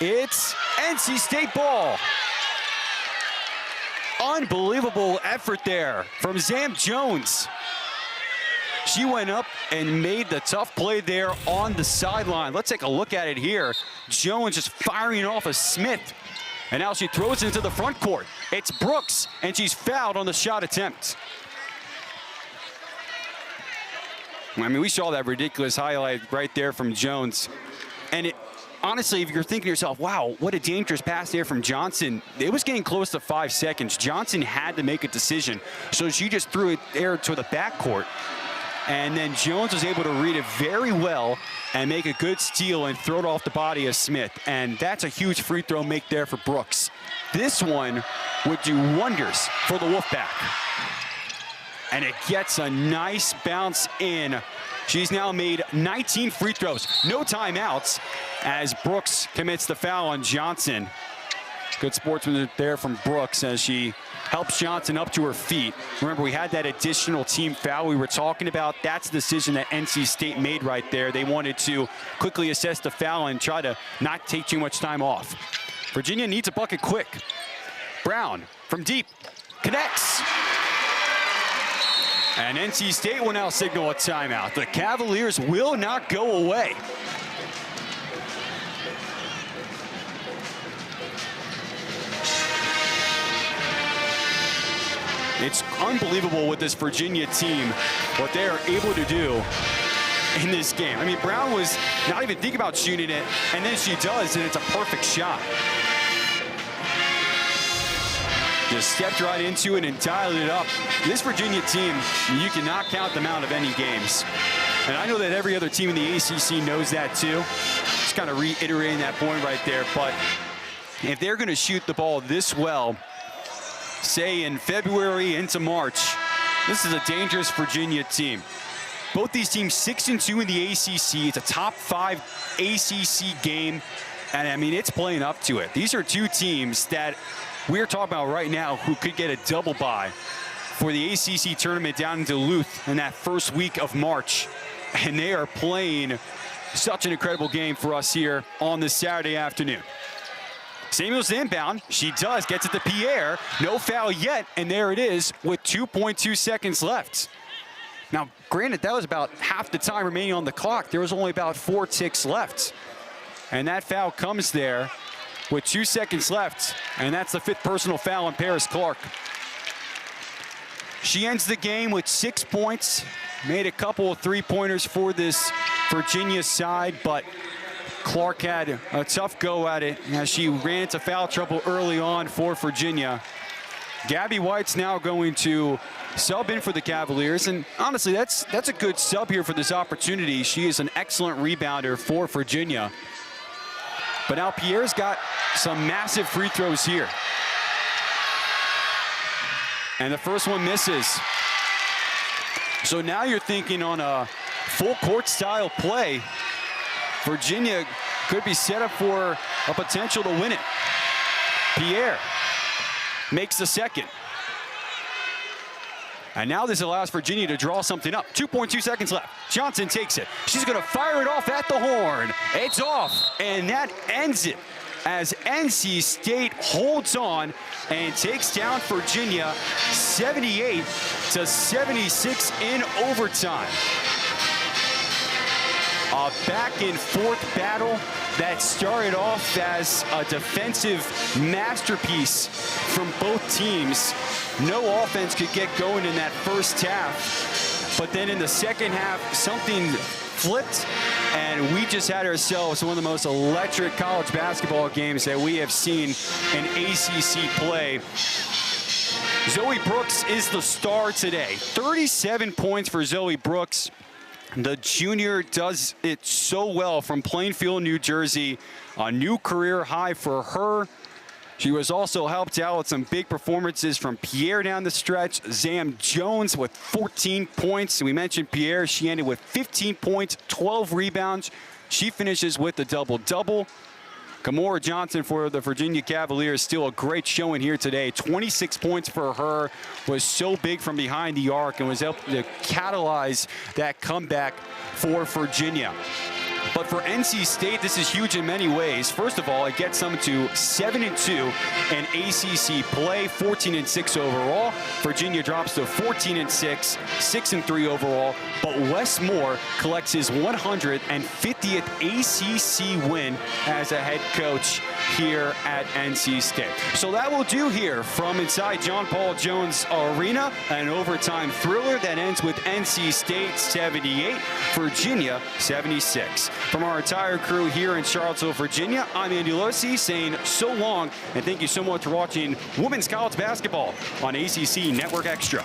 It's NC State ball. Unbelievable effort there from Zam Jones. She went up and made the tough play there on the sideline. Let's take a look at it here. Jones just firing off of Smith. And now she throws it into the front court. It's Brooks, and she's fouled on the shot attempt. I mean, we saw that ridiculous highlight right there from Jones. And honestly, if you're thinking to yourself, wow, what a dangerous pass there from Johnson, it was getting close to 5 seconds. Johnson had to make a decision. So she just threw it there to the backcourt. And then Jones was able to read it very well and make a good steal and throw it off the body of Smith. And that's a huge free throw make there for Brooks. This one would do wonders for the Wolfpack. And it gets a nice bounce in. She's now made 19 free throws, no timeouts, as Brooks commits the foul on Johnson. Good sportsmanship there from Brooks as she helps Johnson up to her feet. Remember, we had that additional team foul we were talking about. That's the decision that NC State made right there. They wanted to quickly assess the foul and try to not take too much time off. Virginia needs a bucket quick. Brown from deep, connects. And NC State will now signal a timeout. The Cavaliers will not go away. It's unbelievable with this Virginia team, what they are able to do in this game. I mean, Brown was not even thinking about shooting it, and then she does, and it's a perfect shot. Just stepped right into it and dialed it up. This Virginia team, you cannot count them out of any games. And I know that every other team in the ACC knows that too. Just kind of reiterating that point right there. But if they're going to shoot the ball this well, say in February into March, this is a dangerous Virginia team. Both these teams 6-2 in the ACC. It's a top 5 ACC game. And I mean, it's playing up to it. These are two teams that we're talking about right now who could get a double bye for the ACC tournament down in Duluth in that first week of March. And they are playing such an incredible game for us here on this Saturday afternoon. Samuels inbound. She does. Gets it to Pierre. No foul yet. And there it is with 2.2 seconds left. Now, granted, that was about half the time remaining on the clock. There was only about 4 ticks left. And that foul comes there with 2 seconds left. And that's the 5th personal foul on Paris Clark. She ends the game with 6 points. Made a couple of three-pointers for this Virginia side, but Clark had a tough go at it as she ran into foul trouble early on for Virginia. Gabby White's now going to sub in for the Cavaliers, and honestly, that's a good sub here for this opportunity. She is an excellent rebounder for Virginia. But now Pierre's got some massive free throws here. And the first one misses. So now you're thinking on a full court style play, Virginia could be set up for a potential to win it. Pierre makes the second. And now this allows Virginia to draw something up. 2.2 seconds left. Johnson takes it. She's going to fire it off at the horn. It's off, and that ends it as NC State holds on and takes down Virginia 78-76 in overtime. A back-and-forth battle that started off as a defensive masterpiece from both teams. No offense could get going in that first half, but then in the second half, something flipped, and we just had ourselves one of the most electric college basketball games that we have seen in ACC play. Zoe Brooks is the star today. 37 points for Zoe Brooks. The junior does it so well from Plainfield, New Jersey. A new career high for her. She was also helped out with some big performances from Pierre down the stretch. Zam Jones with 14 points. We mentioned Pierre. She ended with 15 points, 12 rebounds. She finishes with the double-double. Kamora Johnson for the Virginia Cavaliers, still a great showing here today. 26 points for her, was so big from behind the arc and was able to catalyze that comeback for Virginia. But for NC State, this is huge in many ways. First of all, it gets them to 7-2 in ACC play, 14-6 overall. Virginia drops to 14-6, 6-3 overall. But Wes Moore collects his 150th ACC win as a head coach here at NC State. So that will do here from inside John Paul Jones Arena, an overtime thriller that ends with NC State 78, Virginia 76. From our entire crew here in Charlottesville, Virginia, I'm Andy Losi saying so long, and thank you so much for watching women's college basketball on ACC Network Extra.